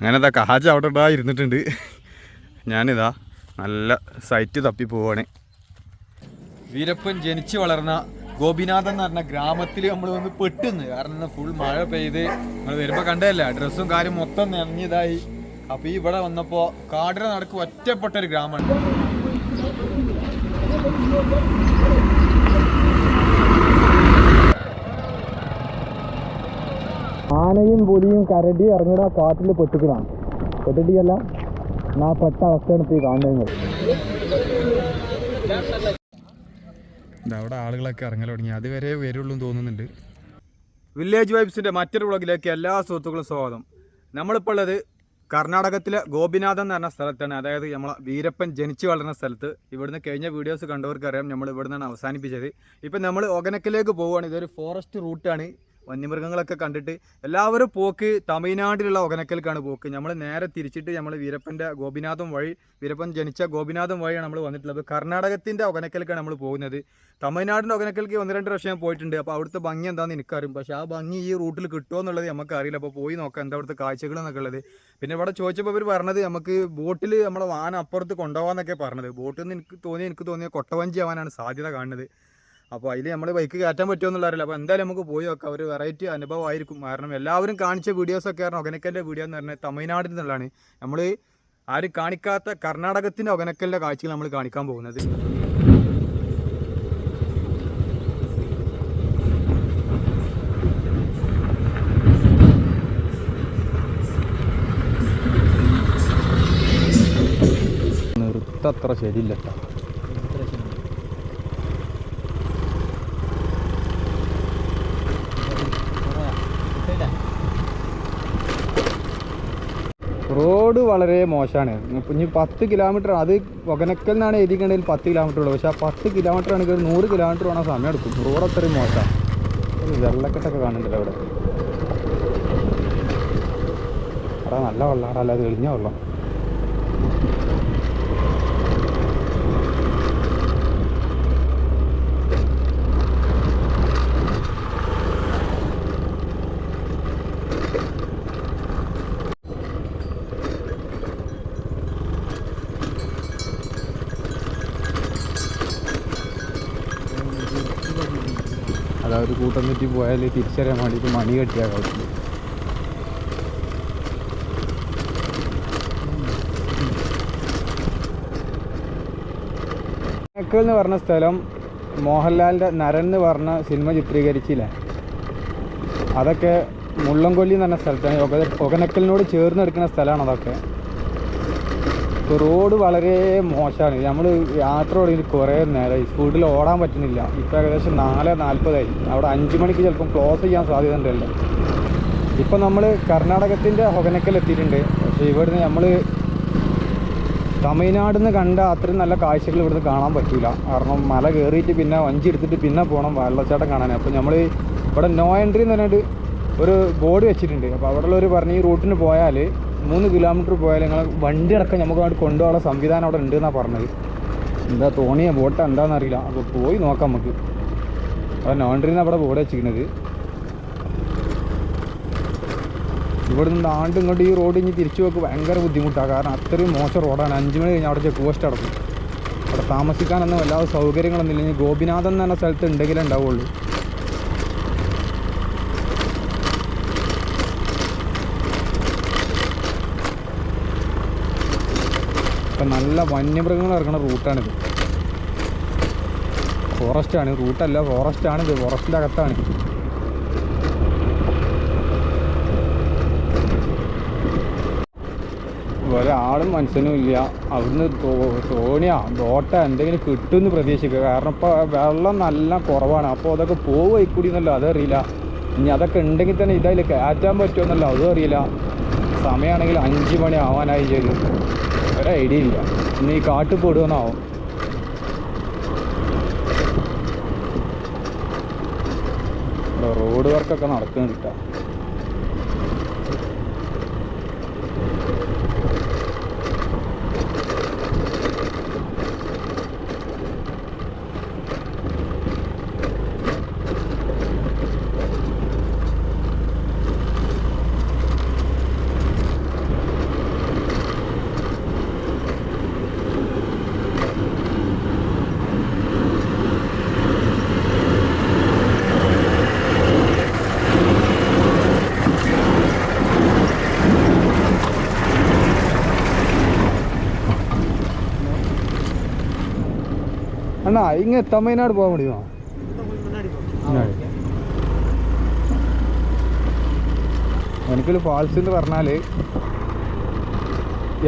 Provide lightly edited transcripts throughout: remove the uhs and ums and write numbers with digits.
അങ്ങനെ ഇതാ കഹാജ് അവിടെ ഇടാ ഇരുന്നിട്ടുണ്ട്. ഞാനിതാ നല്ല സൈറ്റ് തപ്പി പോവാണ്. വീരപ്പൻ ജനിച്ചു വളർന്ന ഗോപിനാഥൻ എന്ന് പറഞ്ഞ ഗ്രാമത്തിൽ നമ്മൾ വന്ന് പെട്ടുന്ന്. കാരണം ഫുൾ മഴ പെയ്ത് നമ്മൾ വരുമ്പോൾ കണ്ടതല്ല, ഡ്രസ്സും കാര്യം മൊത്തം നനഞ്ഞതായി. അപ്പോൾ ഈ ഇവിടെ വന്നപ്പോൾ കാടിന് നടക്ക് ഒറ്റപ്പെട്ടൊരു ഗ്രാമമാണ്. ആനയും പുലിയും കരടിയും ഇറങ്ങിട കാട്ടിൽ പെട്ടിക്കണാണ്. പെട്ടിട്ടിയല്ല, ആ പെട്ട അവസ്ഥയാണ് ഇപ്പോൾ ഈ കാണുന്നത്. അവിടെ ആളുകളൊക്കെ ഇറങ്ങൽ തുടങ്ങി. അതുവരെ വരുള്ളൂ തോന്നുന്നുണ്ട്. വില്ലേജ് വൈബ്സിൻ്റെ മറ്റൊരു വ്ളോഗിലേക്ക് എല്ലാ സുഹൃത്തുക്കളും സ്വാഗതം. നമ്മളിപ്പോൾ ഉള്ളത് കർണാടകത്തിലെ ഗോപിനാഥൻ എന്ന് പറഞ്ഞ സ്ഥലത്താണ്. അതായത് നമ്മളെ വീരപ്പൻ ജനിച്ചു വളർന്ന സ്ഥലത്ത്. ഇവിടുന്ന് കഴിഞ്ഞ വീഡിയോസ് കണ്ടവർക്കറിയാം നമ്മൾ ഇവിടെ നിന്നാണ് അവസാനിപ്പിച്ചത്. ഇപ്പം നമ്മൾ ഒഗനക്കിലേക്ക് പോവുകയാണ്. ഇതൊരു ഫോറസ്റ്റ് റൂട്ടാണ്. വന്യമൃഗങ്ങളൊക്കെ കണ്ടിട്ട് എല്ലാവരും പോക്ക് തമിഴ്നാട്ടിലുള്ള ഒഗനക്കൽക്കാണ് പോക്ക്. നമ്മൾ നേരെ തിരിച്ചിട്ട് നമ്മൾ വീരപ്പൻ്റെ ഗോപിനാഥം വഴി, വീരപ്പൻ ജനിച്ച ഗോപിനാഥം വഴിയാണ് നമ്മൾ വന്നിട്ടുള്ളത്. കർണാടകത്തിൻ്റെ ഒഗനക്കൽക്കാണ് നമ്മൾ പോകുന്നത്. തമിഴ്നാടിൻ്റെ ഒഗനക്കൽക്ക് 1-2 പ്രാവശ്യം ഞാൻ പോയിട്ടുണ്ട്. അപ്പോൾ അവിടുത്തെ ഭംഗി എന്താണെന്ന് എനിക്കറിയും. പക്ഷേ ആ ഭംഗി ഈ റൂട്ടിൽ കിട്ടുമോ എന്നുള്ളത് നമുക്കറിയില്ല. അപ്പോൾ പോയി നോക്കാം എന്താ അവിടുത്തെ കാഴ്ചകൾ എന്നൊക്കെ ഉള്ളത്. പിന്നെ ഇവിടെ ചോദിച്ചപ്പോൾ ഇവർ പറഞ്ഞത് നമുക്ക് ബോട്ടിൽ നമ്മളെ വാഹനം അപ്പുറത്ത് കൊണ്ടുപോകാമെന്നൊക്കെ പറഞ്ഞത്. ബോട്ടിൽ നിന്ന് എനിക്ക് തോന്നിയ കൊട്ടവഞ്ചി ആവാനാണ് സാധ്യത കാണുന്നത്. അപ്പോൾ അതിൽ നമ്മൾ ബൈക്ക് കയറ്റാൻ പറ്റുമോ എന്നുള്ള അറിയില്ല. അപ്പോൾ എന്തായാലും നമുക്ക് പോയി നോക്കാം. ഒരു വെറൈറ്റി അനുഭവമായിരിക്കും. കാരണം എല്ലാവരും കാണിച്ച വീഡിയോസൊക്കെ കാരണം ഒഗനക്കലിൻ്റെ വീഡിയോ എന്ന് പറഞ്ഞാൽ തമിഴ്നാട്ടിൽ നിന്നുള്ളതാണ്. നമ്മൾ ആരും കാണിക്കാത്ത കർണാടകത്തിൻ്റെ ഒഗനക്കലിൻ്റെ കാഴ്ചകൾ നമ്മൾ കാണിക്കാൻ പോകുന്നത്. നിർത്തത്ര ശരിയില്ല. റോഡ് വളരെ മോശമാണ്. ഇനി 10 കിലോമീറ്റർ, അത് ഒഗനക്കൽ നിന്നാണ് എഴുതിക്കണ്ടെങ്കിൽ 10 കിലോമീറ്റർ ഉള്ളൂ. പക്ഷേ ആ 10 കിലോമീറ്റർ ആണെങ്കിൽ 100 കിലോമീറ്റർ വേണം, സമയം എടുക്കും. റോഡ് അത്രയും മോശമാണ്. വെള്ളക്കെട്ടൊക്കെ കാണുന്നുണ്ടല്ലോ അവിടെ. അവിടെ നല്ല വെള്ളമാണ്, അല്ല അത് എളിഞ്ഞ വെള്ളം. അതായത് കൂട്ടം തെറ്റി പോയാൽ തിരിച്ചറിയാൻ വേണ്ടിയിട്ട് മണി കെട്ടിയാൽ കളിച്ചു. ഒഗനക്കൽ എന്ന് പറഞ്ഞ സ്ഥലം മോഹൻലാലിൻ്റെ നരൻ എന്ന് പറഞ്ഞ സിനിമ ചിത്രീകരിച്ചില്ലേ, അതൊക്കെ മുള്ളംകൊല്ലി എന്ന് പറഞ്ഞ സ്ഥലത്താണ്. ഒഗനക്കലിനോട് ചേർന്ന് എടുക്കുന്ന സ്ഥലമാണ് അതൊക്കെ. ഇപ്പോൾ റോഡ് വളരെ മോശമാണ്. നമ്മൾ യാത്ര തുടങ്ങിയിട്ട് കുറേ നേരമായി. സ്പീഡിൽ ഓടാൻ പറ്റുന്നില്ല. ഇപ്പോൾ ഏകദേശം 4:40 അവിടെ 5 മണിക്ക് ചിലപ്പം ക്ലോസ് ചെയ്യാൻ സാധ്യത ഉണ്ടല്ലോ. ഇപ്പം നമ്മൾ കർണാടകത്തിൻ്റെ ഒഗനക്കൽ എത്തിയിട്ടുണ്ട്. പക്ഷേ ഇവിടുന്ന് നമ്മൾ തമിഴ്നാട്ടിൽ നിന്ന് കണ്ട അത്രയും നല്ല കാഴ്ചകൾ ഇവിടുന്ന് കാണാൻ പറ്റില്ല. കാരണം മല കയറിയിട്ട് പിന്നെ വഞ്ചി എടുത്തിട്ട് പിന്നെ പോകണം വെള്ളച്ചാട്ടം കാണാൻ. അപ്പോൾ നമ്മൾ ഇവിടെ നോ എൻട്രി എന്ന് പറഞ്ഞിട്ട് ഒരു ബോർഡ് വെച്ചിട്ടുണ്ട്. അപ്പോൾ അവിടെ ഉള്ളവർ പറഞ്ഞ് ഈ റൂട്ടിന് പോയാൽ 3 കിലോമീറ്റർ പോയാൽ നിങ്ങൾ വണ്ടി അടക്കം നമുക്ക് അങ്ങോട്ട് കൊണ്ടുപോകാനുള്ള സംവിധാനം അവിടെ ഉണ്ട് എന്നാണ് പറഞ്ഞത്. എന്താ തോണിയ ബോട്ട് എന്താണെന്ന് അറിയില്ല. അപ്പോൾ പോയി നോക്കാം നമുക്ക്. അവിടെ നോണ്ടറിന്ന് അവിടെ ബോർഡ് വെച്ചിരിക്കുന്നത്. ഇവിടെ നിന്ന് ആണ്ട് ഇങ്ങോട്ട് ഈ റോഡ് ഇനി തിരിച്ചു പോക്ക് ഭയങ്കര ബുദ്ധിമുട്ടാണ്. കാരണം അത്രയും മോശം റോഡാണ്. 5 മണി കഴിഞ്ഞാൽ അവിടെ ചെക്ക് പോസ്റ്റ് അടക്കും. അവിടെ താമസിക്കാനൊന്നും വല്ലാതെ സൗകര്യങ്ങളൊന്നും ഇല്ല. ഇനി ഗോപിനാഥൻ എന്ന് പറഞ്ഞ സ്ഥലത്ത് ഉണ്ടെങ്കിലേ ഉണ്ടാവുള്ളൂ. ഇപ്പം നല്ല വന്യമൃഗങ്ങൾ ഇറങ്ങുന്ന റൂട്ടാണിത്. ഫോറസ്റ്റാണ്, റൂട്ടല്ല ഫോറസ്റ്റാണിത്. ഫോറസ്റ്റിൻ്റെ അകത്താണ്. ഒരാളും മനുഷ്യനും ഇല്ല. അവിടുന്ന് തോണിയാ ബോട്ടോ എന്തെങ്കിലും കിട്ടുമെന്ന് പ്രതീക്ഷിക്കുക. കാരണം ഇപ്പോൾ വെള്ളം നല്ല കുറവാണ്. അപ്പോൾ അതൊക്കെ പോവുക കൂടി എന്നല്ലോ അതറിയില്ല. ഇനി അതൊക്കെ ഉണ്ടെങ്കിൽ തന്നെ ഇതിൽ കയറ്റാൻ പറ്റുമെന്നല്ലോ അതും അറിയില്ല. സമയമാണെങ്കിൽ 5 മണി ആവാനായി ചെയ്തു. ഒരു ഐഡിയ ഇല്ല. ഇനി ഈ കാട്ടിൽ പെടുമെന്നാവും. റോഡ് വർക്കൊക്കെ നടക്കുന്നുണ്ട് കേട്ടോ. അണ്ണാ ഇങ്ങ തമിഴ്നാട് പോകാൻ முடியுமா? എനിക്കൊരു ഫാൾസ് എന്ന് പറഞ്ഞാൽ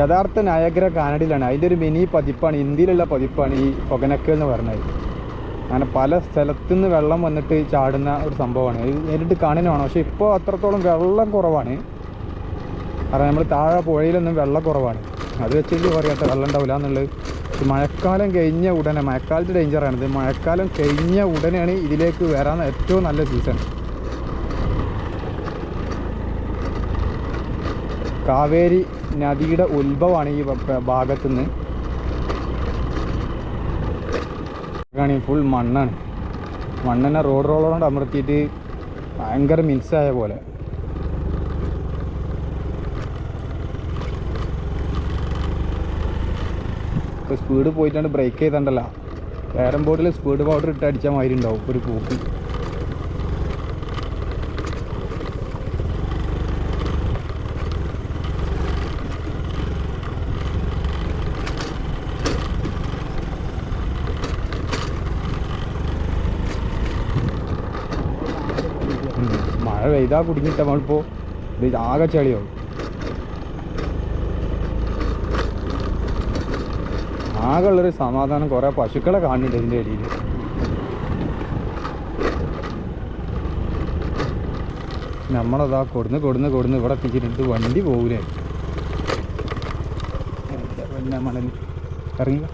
യഥാർത്ഥ നയഗ്ര കാനഡയിലാണ്. അതിൻ്റെ ഒരു മിനി പതിപ്പാണ്, ഇന്ത്യയിലുള്ള പതിപ്പാണ് ഈ ഒഗനക്കൽ എന്ന് പറഞ്ഞത്. അങ്ങനെ പല സ്ഥലത്തു നിന്ന് വെള്ളം വന്നിട്ട് ചാടുന്ന ഒരു സംഭവമാണ്. ഇത് നേരിട്ട് കാണുന്നതാണ്. പക്ഷേ ഇപ്പോൾ അത്രത്തോളം വെള്ളം കുറവാണ്. കാരണം നമ്മൾ താഴെ പുഴയിലൊന്നും വെള്ളം കുറവാണ്. അത് വെച്ചിട്ട് പറയാത്ത വെള്ളം ഉണ്ടാവില്ല എന്നുള്ളത്. മഴക്കാലം കഴിഞ്ഞ ഉടനെ, മഴക്കാലത്ത് ഡേഞ്ചറാണിത്. മഴക്കാലം കഴിഞ്ഞ ഉടനെയാണ് ഇതിലേക്ക് വരാൻ ഏറ്റവും നല്ല സീസൺ. കാവേരി നദിയുടെ ഉത്ഭവമാണ് ഈ ഭാഗത്തുനിന്ന്. ഫുൾ മണ്ണാണ്. മണ്ണിനെ റോഡ് റോളർ കൊണ്ട് അമർത്തിയിട്ട് ഭയങ്കര മിൻസായ പോലെ. ഇപ്പോൾ സ്പീഡ് പോയിട്ടാണ് ബ്രേക്ക് ചെയ്തിട്ടുണ്ടല്ല. ക്യാരം ബോർഡിൽ സ്പീഡ് പൗഡർ ഇട്ട് അടിച്ചാൽ മാതിരി ഉണ്ടാവും ഒരു പൂക്ക്. മഴ പെയ്താൽ കുടുങ്ങിയിട്ട നമ്മളിപ്പോൾ ഇത് ആകെ ചെളിയാവും. ആകെ ഉള്ളൊരു സമാധാനം കുറേ പശുക്കളെ കാണുന്നുണ്ട് ഇതിൻ്റെ ഇടയിൽ. നമ്മളതാ കൊടുന്ന് ഇവിടെ എത്തിച്ചിട്ട് വണ്ടി പോകൂലേ. പിന്നെ മണൽ ഇറങ്ങി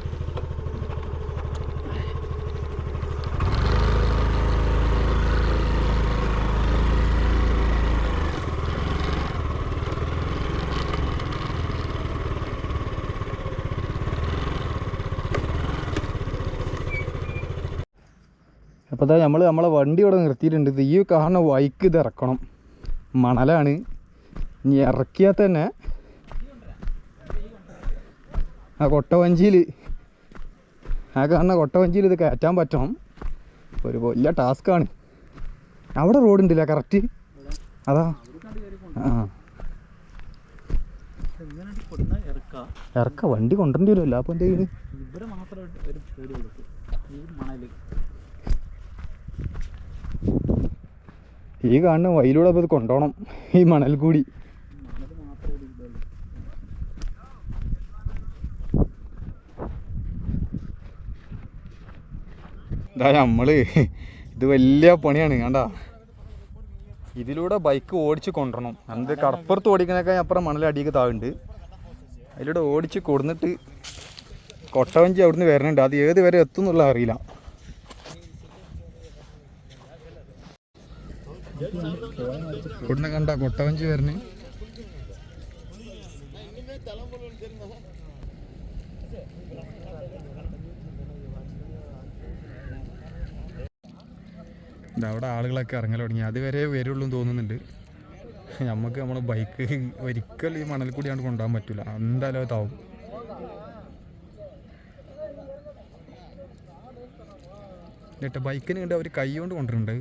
അപ്പോൾ അതാ നമ്മളെ വണ്ടി ഇവിടെ നിർത്തിയിട്ടുണ്ട്. ഇത് ഈ കാണുന്ന വൈക്ക് ഇത് ഇറക്കണം. മണലാണ്. ഇനി ഇറക്കിയാൽ തന്നെ ആ കൊട്ടവഞ്ചിയിൽ, ആ കാണുന്ന കൊട്ടവഞ്ചിയിൽ ഇത് കയറ്റാൻ പറ്റണം. ഒരു വലിയ ടാസ്ക്കാണ്. അവിടെ റോഡുണ്ടല്ലേ കറക്റ്റ്? അതാ ഇറക്ക വണ്ടി കൊണ്ടുവരേണ്ടി വരുമല്ലോ. അപ്പോൾ എന്ത് ചെയ്യുന്നു? ഈ കാണുന്ന വഴിയിലൂടെ അപ്പോൾ ഇത് കൊണ്ടുപോകണം, ഈ മണൽ കൂടി. ഇതാ നമ്മള് ഇത് വലിയ പണിയാണ്. കണ്ടാ, ഇതിലൂടെ ബൈക്ക് ഓടിച്ച് കൊണ്ടുവരണം. എന്ത് കടപ്പുറത്ത് ഓടിക്കുന്നതൊക്കെ അപ്പുറം മണൽ അടിയൊക്കെ താഴുണ്ട്. അതിലൂടെ ഓടിച്ച് കൊടുന്നിട്ട് കൊട്ടവഞ്ചി അവിടുന്ന് വരുന്നുണ്ട്. അത് ഏത് വരെ എത്തും എന്നുള്ള അറിയില്ല. ഇവിടുന്ന് കണ്ട കൊട്ടവഞ്ചി വരണേ. അവിടെ ആളുകളൊക്കെ ഇറങ്ങൽ തുടങ്ങി. അതുവരെ വരുള്ളൂ തോന്നുന്നുണ്ട്. നമുക്ക് നമ്മളെ ബൈക്ക് ഒരിക്കലും ഈ മണൽ കൂടിയാണ്ട് കൊണ്ടുപോകാൻ പറ്റില്ല. എന്തായാലും താവും. എന്നിട്ട് ബൈക്കിന് കണ്ട് അവർ കൈ കൊണ്ട് കൊണ്ടുവരുന്നുണ്ട്.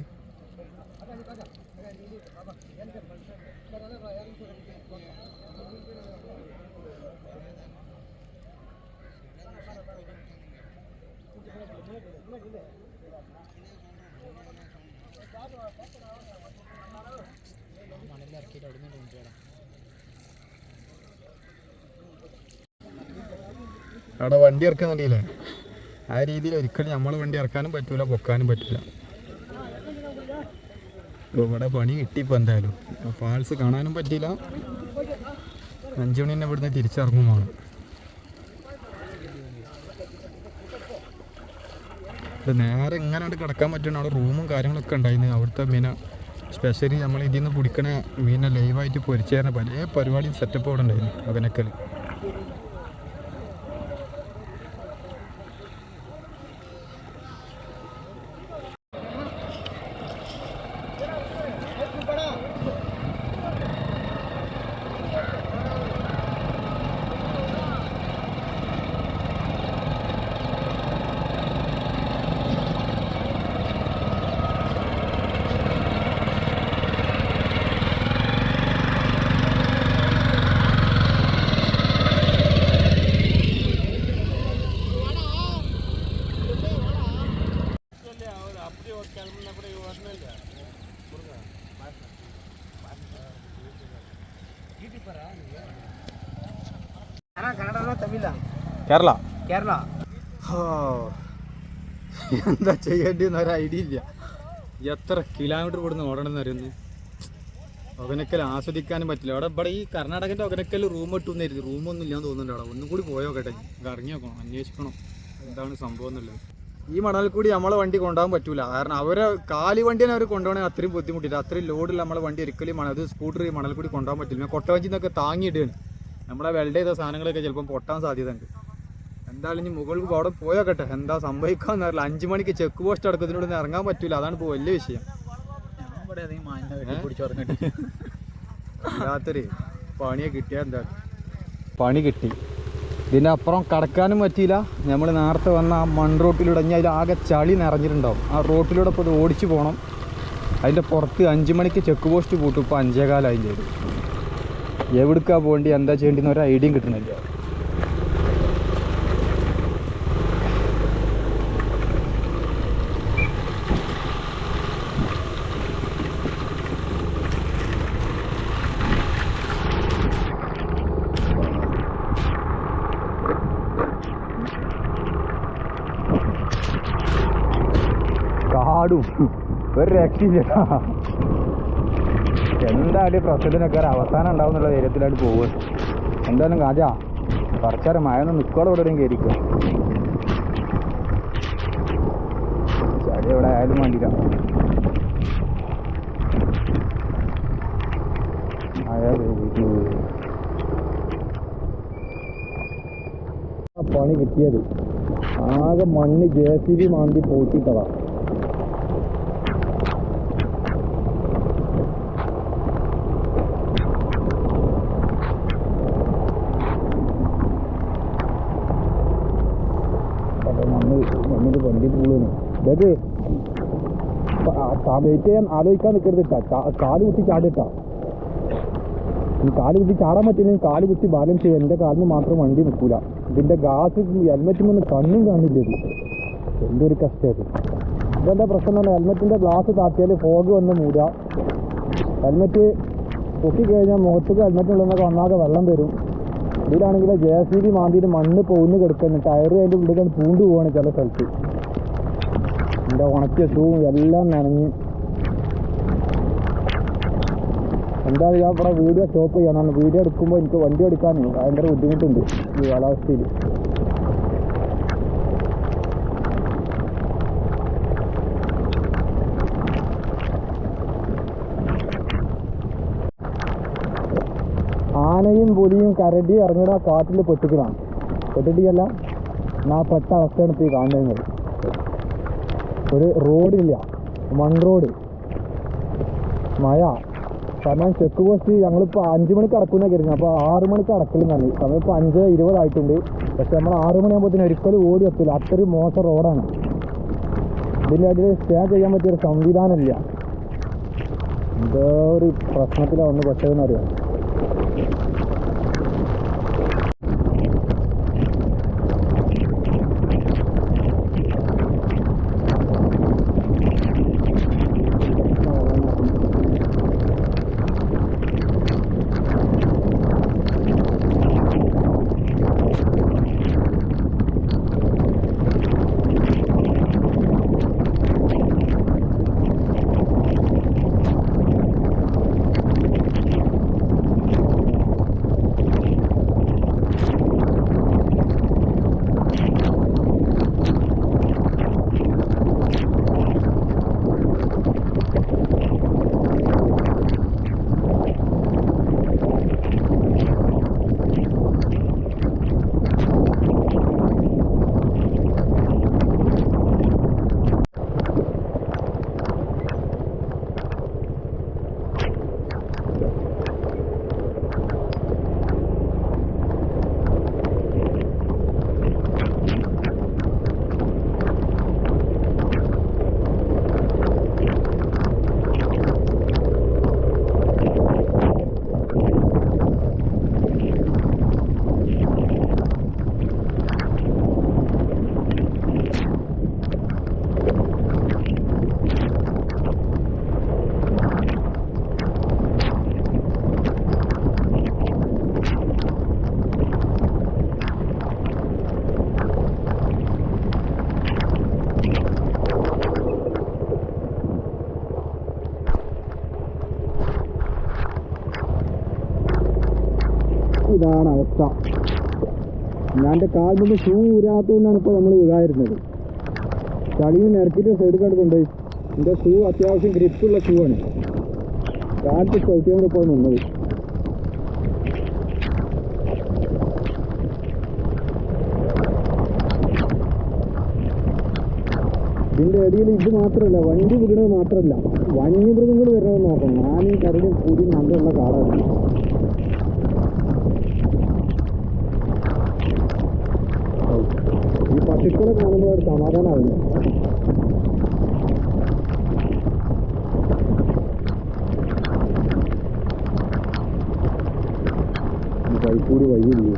അവിടെ വണ്ടി ഇറക്കുന്നുണ്ടല്ലേ, ആ രീതിയിൽ ഒരിക്കലും നമ്മൾ വണ്ടി ഇറക്കാനും പറ്റൂല, പൊക്കാനും പറ്റില്ല. ഇവിടെ പണി കിട്ടിയപ്പോൾ എന്തായാലും ഫാൾസ് കാണാനും പറ്റിയില്ല. 5 മണി തന്നെ ഇവിടുന്ന് തിരിച്ചിറങ്ങുമാണ്. ഇത് നേരെ എങ്ങനെയാണ് കിടക്കാൻ പറ്റുന്ന അവിടെ റൂമും കാര്യങ്ങളൊക്കെ ഉണ്ടായിരുന്നു. അവിടുത്തെ മീന സ്പെഷ്യലി നമ്മൾ ഇതിൽ നിന്ന് പിടിക്കണ മീനെ ലൈവായിട്ട് പൊരിച്ചു തരുന്ന പല പരിപാടിയും സെറ്റപ്പ് അവിടെ ഉണ്ടായിരുന്നു ഒഗനക്കൽ. കേരള കേരള എന്താ ചെയ്യേണ്ടിയെന്ന് ഒരു ഐഡിയ ഇല്ല. എത്ര കിലോമീറ്റർ ഇവിടുന്ന് ഓടണമെന്ന് അറിയുന്നത്. ഒകനക്കൽ ആസ്വദിക്കാനും പറ്റില്ല. ഇവിടെ ഈ കർണാടകൻ്റെ ഒകനക്കൽ റൂം ഇട്ടുന്നായിരുന്നു. റൂമൊന്നും ഇല്ലാന്ന് തോന്നുന്നുണ്ട്. അവിടെ ഒന്നും കൂടി പോയോ കേട്ടെ, ഇറങ്ങി നോക്കണം, അന്വേഷിക്കണം എന്താണ് സംഭവം എന്നുള്ളത്. ഈ മണൽ കൂടി നമ്മളെ വണ്ടി കൊണ്ടുപോകാൻ പറ്റൂല. കാരണം അവരെ കാലി വണ്ടിയാണ് അവർ കൊണ്ടുപോകണമെങ്കിൽ അത്രയും ബുദ്ധിമുട്ടില്ല. അത്രയും ലോഡില്ല നമ്മളെ വണ്ടി ഒരിക്കലും അത് സ്കൂട്ടർ ഈ മണൽ കൂടി കൊണ്ടുപോകാൻ പറ്റില്ല. കൊട്ടവഞ്ചിൽ നിന്നൊക്കെ താങ്ങിയിടുകയാണ്. നമ്മളെ വെൽഡ് ചെയ്ത സാധനങ്ങളൊക്കെ ചിലപ്പം പൊട്ടാൻ സാധ്യതയുണ്ട്. എന്തായാലും ഇനി മുകളിൽ അവിടെ പോയോക്കട്ടെ, എന്താ സംഭവിക്കാമെന്ന് അറിയില്ല. 5 മണിക്ക് ചെക്ക് പോസ്റ്റ് അടക്കത്തിനോട് ഇറങ്ങാൻ പറ്റൂല. അതാണ് ഇപ്പോൾ വലിയ വിഷയം. ഇല്ലാത്തൊരു പണിയെ കിട്ടിയാൽ എന്താ പണി കിട്ടി. ഇതിൻ്റെ അപ്പുറം കടക്കാനും പറ്റിയില്ല. നമ്മൾ നേരത്തെ വന്ന ആ മൺ റോട്ടിലൂടെ അതിൽ ആകെ ചളി നിറഞ്ഞിട്ടുണ്ടാവും. ആ റോട്ടിലൂടെ ഇപ്പോൾ ഇത് ഓടിച്ചു പോകണം. അതിൻ്റെ പുറത്ത് 5 മണിക്ക് ചെക്ക് പോസ്റ്റ് പൂട്ടും. ഇപ്പോൾ 5:15 ചെയ്തു. എവിടേക്കാണ് പോകേണ്ടി, എന്താ ചെയ്യേണ്ടിന്ന് ഒരു ഐഡിയയും കിട്ടുന്നില്ല. കാടും ഒരു രക്ഷയില്ല. എന്തായാലും പ്രശ്നത്തിനൊക്കെ ഒരു അവസാനം ഉണ്ടാവും എന്നുള്ള ധൈര്യത്തിലായിട്ട് പോകുക. എന്തായാലും കാജാ കുറച്ചേരം മഴയൊന്നും നിൽക്കോടെ ഇവിടെ കയറിക്കുക. ചളി എവിടെ ആയാലും വേണ്ടില്ല. പണി കിട്ടിയത് ആകെ മണ്ണ് JCB മാന്തി പോറ്റിട്ടതാ. മണ്ണിൽ വണ്ടി പൂളുന്നു. ഇതൊക്കെ വെയിറ്റ് ചെയ്യാൻ ആലോചിക്കാൻ നിൽക്കരുത്. കാല് കുത്തി ചാടിട്ടാ. ഈ കാല് കുത്തി ചാടാൻ പറ്റില്ലെങ്കിൽ കാല് കുത്തി ബാലൻസ് ചെയ്യുക. എൻ്റെ കാലിന് മാത്രം വണ്ടി നിൽക്കൂല. ഇതിൻ്റെ ഗ്യാസ് ഹെൽമെറ്റിനൊന്നും കണ്ണും കാണില്ലത്. എന്തൊരു കഷ്ടമായത്. ഇതെൻ്റെ പ്രശ്നം തന്നെ, ഹെൽമെറ്റിൻ്റെ ഗ്ലാസ് താത്തിയാൽ ഫോഗ് വന്ന് മൂടുക. ഹെൽമെറ്റ് പൊക്കിക്കഴിഞ്ഞാൽ മുഖത്തേക്ക് ഹെൽമെറ്റിനുള്ളതൊക്കെ ഒന്നാകെ വെള്ളം വരും. ഇതിലാണെങ്കിൽ JCB മാന്തിയിട്ട് മണ്ണ് പൊന്ന് കിടക്കുന്നു. ടയർ അതിൻ്റെ ഉള്ളിൽ പൂണ്ടു പോവാണ് ചില സ്ഥലത്ത്. എൻ്റെ ഉണക്കിയ ഷൂവും എല്ലാം നനഞ്ഞ്. എന്തായാലും ഞാൻ ഇവിടെ വീഡിയോ സ്റ്റോപ്പ് ചെയ്യണം. വീഡിയോ എടുക്കുമ്പോൾ എനിക്ക് വണ്ടി എടുക്കാൻ ഭയങ്കര ബുദ്ധിമുട്ടുണ്ട് ഈ കാലാവസ്ഥയിൽ. ആനയും പുലിയും കരടിയും ഇറങ്ങിയിട്ട് ആ കാട്ടിൽ പെട്ടിക്കണം. പെട്ടിട്ടില്ല ആ പെട്ട അവസ്ഥയാണ് ഇപ്പോൾ ഈ കാണുന്നത്. ഒരു റോഡില്ല, മൺ റോഡ്. മഴ കാരണം ചെക്ക് പോസ്റ്റ് ഞങ്ങളിപ്പോൾ 5 മണിക്ക് അടക്കുന്ന കരുതുന്നത്. അപ്പോൾ 6 മണിക്ക് അടക്കലും തന്നെ. സമയം ഇപ്പോൾ 5:20 ആയിട്ടുണ്ട്. പക്ഷെ നമ്മൾ 6 മണിയാകുമ്പോഴത്തേനും ഒരിക്കലും ഓടി എത്തില്ല. അത്രയും മോശം റോഡാണ്. ഇതിൻ്റെ അതിൽ സ്റ്റേ ചെയ്യാൻ പറ്റിയൊരു സംവിധാനമില്ല. എന്തോ ഒരു പ്രശ്നത്തിലാണ് ഒന്ന് പെട്ടതെന്നറിയാം. ഇതാണ് അവസ്ഥ. ഞാൻ എൻ്റെ കാലിൽ ഷൂ ഊരാത്തതുകൊണ്ടാണ് ഇപ്പോൾ നമ്മൾ വീഴായിരുന്നത്. ചളിയിൽ നിരക്കിയിട്ട് സൈഡ് കാർഡ് കൊണ്ടുപോയി. എൻ്റെ ഷൂ അത്യാവശ്യം ഗ്രിപ്പുള്ള ഷൂ ആണ്. കാലത്ത് ചവിട്ടിയാണ് ഇപ്പോൾ നിന്നത്. ഇതിൻ്റെ ഇടയിൽ ഇത് മാത്രമല്ല, വണ്ടി വിടുന്നത് മാത്രമല്ല, വന്യമൃഗങ്ങൾ വരണമെന്ന് നോക്കണം. ഞാനീ കരടും കൂടി നല്ലുള്ള കാടാണ്. ഈ പശുക്കളെ കാണുമ്പോൾ ഒരു സമാധാനമാവുന്നു. ബൈക്കൂടി വഴിയില്ലേ?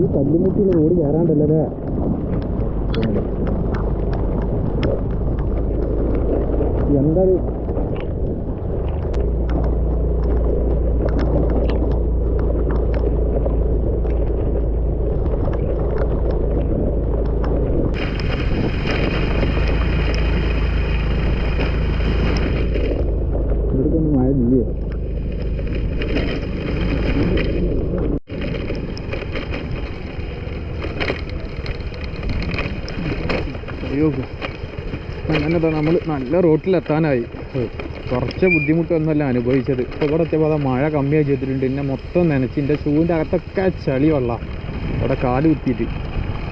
ഈ കല്ലുമുട്ടിയിൽ റോഡ് കയറാണ്ടല്ലേ? എന്താ ഇവിടേക്കൊന്നും മഴ ഇല്ലേ? അങ്ങനെ നമ്മൾ നല്ല റോട്ടിലെത്താനായി. കുറച്ച് ബുദ്ധിമുട്ടൊന്നുമല്ല അനുഭവിച്ചത്. ഇപ്പോൾ ഇവിടെ എത്തിയപ്പോൾ മഴ കമ്മിയായി ചെയ്തിട്ടുണ്ട്. എന്നെ മൊത്തം നനച്ച് എൻ്റെ ഷൂവിൻ്റെ അകത്തൊക്കെ ചളി വെള്ളം ഇവിടെ കാല് കുത്തിയിട്ട്.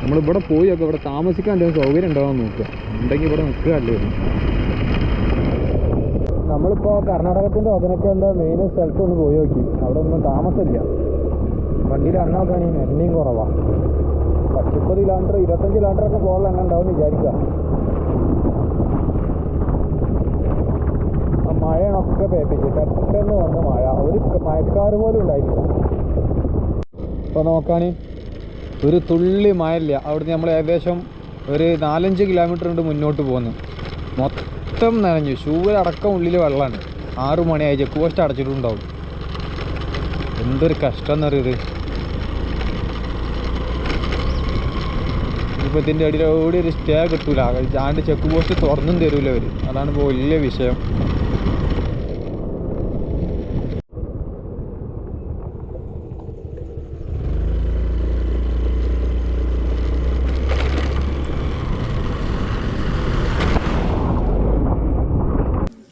നമ്മളിവിടെ പോയൊക്കെ ഇവിടെ താമസിക്കാൻ എന്തെങ്കിലും സൗകര്യം ഉണ്ടാകാൻ നോക്കുക. ഉണ്ടെങ്കിൽ ഇവിടെ നിൽക്കുകയല്ലേ. നമ്മളിപ്പോൾ കർണാടകത്തിൻ്റെ ഒകനക്കലിൻ്റെ മെയിൻ സ്ഥലത്തൊന്ന് പോയി നോക്കി. അവിടെ ഒന്നും താമസമില്ല. വണ്ടിയിൽ എണ്ണമൊക്കെയാണെങ്കിൽ എണ്ണയും കുറവാണ്. 30 കിലോമീറ്റർ 25 കിലോമീറ്ററൊക്കെ പോകാനുള്ള എണ്ണ ഉണ്ടാവുമെന്ന് വിചാരിക്കുക. ആ മഴയൊക്കെ പേപ്പിച്ച് പെട്ടെന്ന് വന്ന മഴ. ഒരു മഴക്കാറ് പോലും ഉണ്ടായിട്ടില്ല. ഇപ്പോൾ നോക്കാൻ ഒരു തുള്ളി മഴയില്ല. അവിടുന്ന് നമ്മൾ ഏകദേശം ഒരു 4-5 കിലോമീറ്റർ ഉണ്ട് മുന്നോട്ട് പോകുന്നു. മൊത്തം നനഞ്ഞു. ഷൂവിലടക്കം ഉള്ളിൽ വെള്ളമാണ്. 6 മണിയായി. ചെക്ക് പോസ്റ്റ് അടച്ചിട്ടുണ്ടാവും. എന്തൊരു കഷ്ടം എന്നറിയത്. ഇപ്പോൾ ഇതിൻ്റെ ഇടയിൽ ഓടി ഒരു സ്റ്റേ കിട്ടൂല. ആണ്ട് ചെക്ക് പോസ്റ്റ് തുറന്നും തരൂല അവർ. അതാണ് ഇപ്പോൾ വലിയ വിഷയം.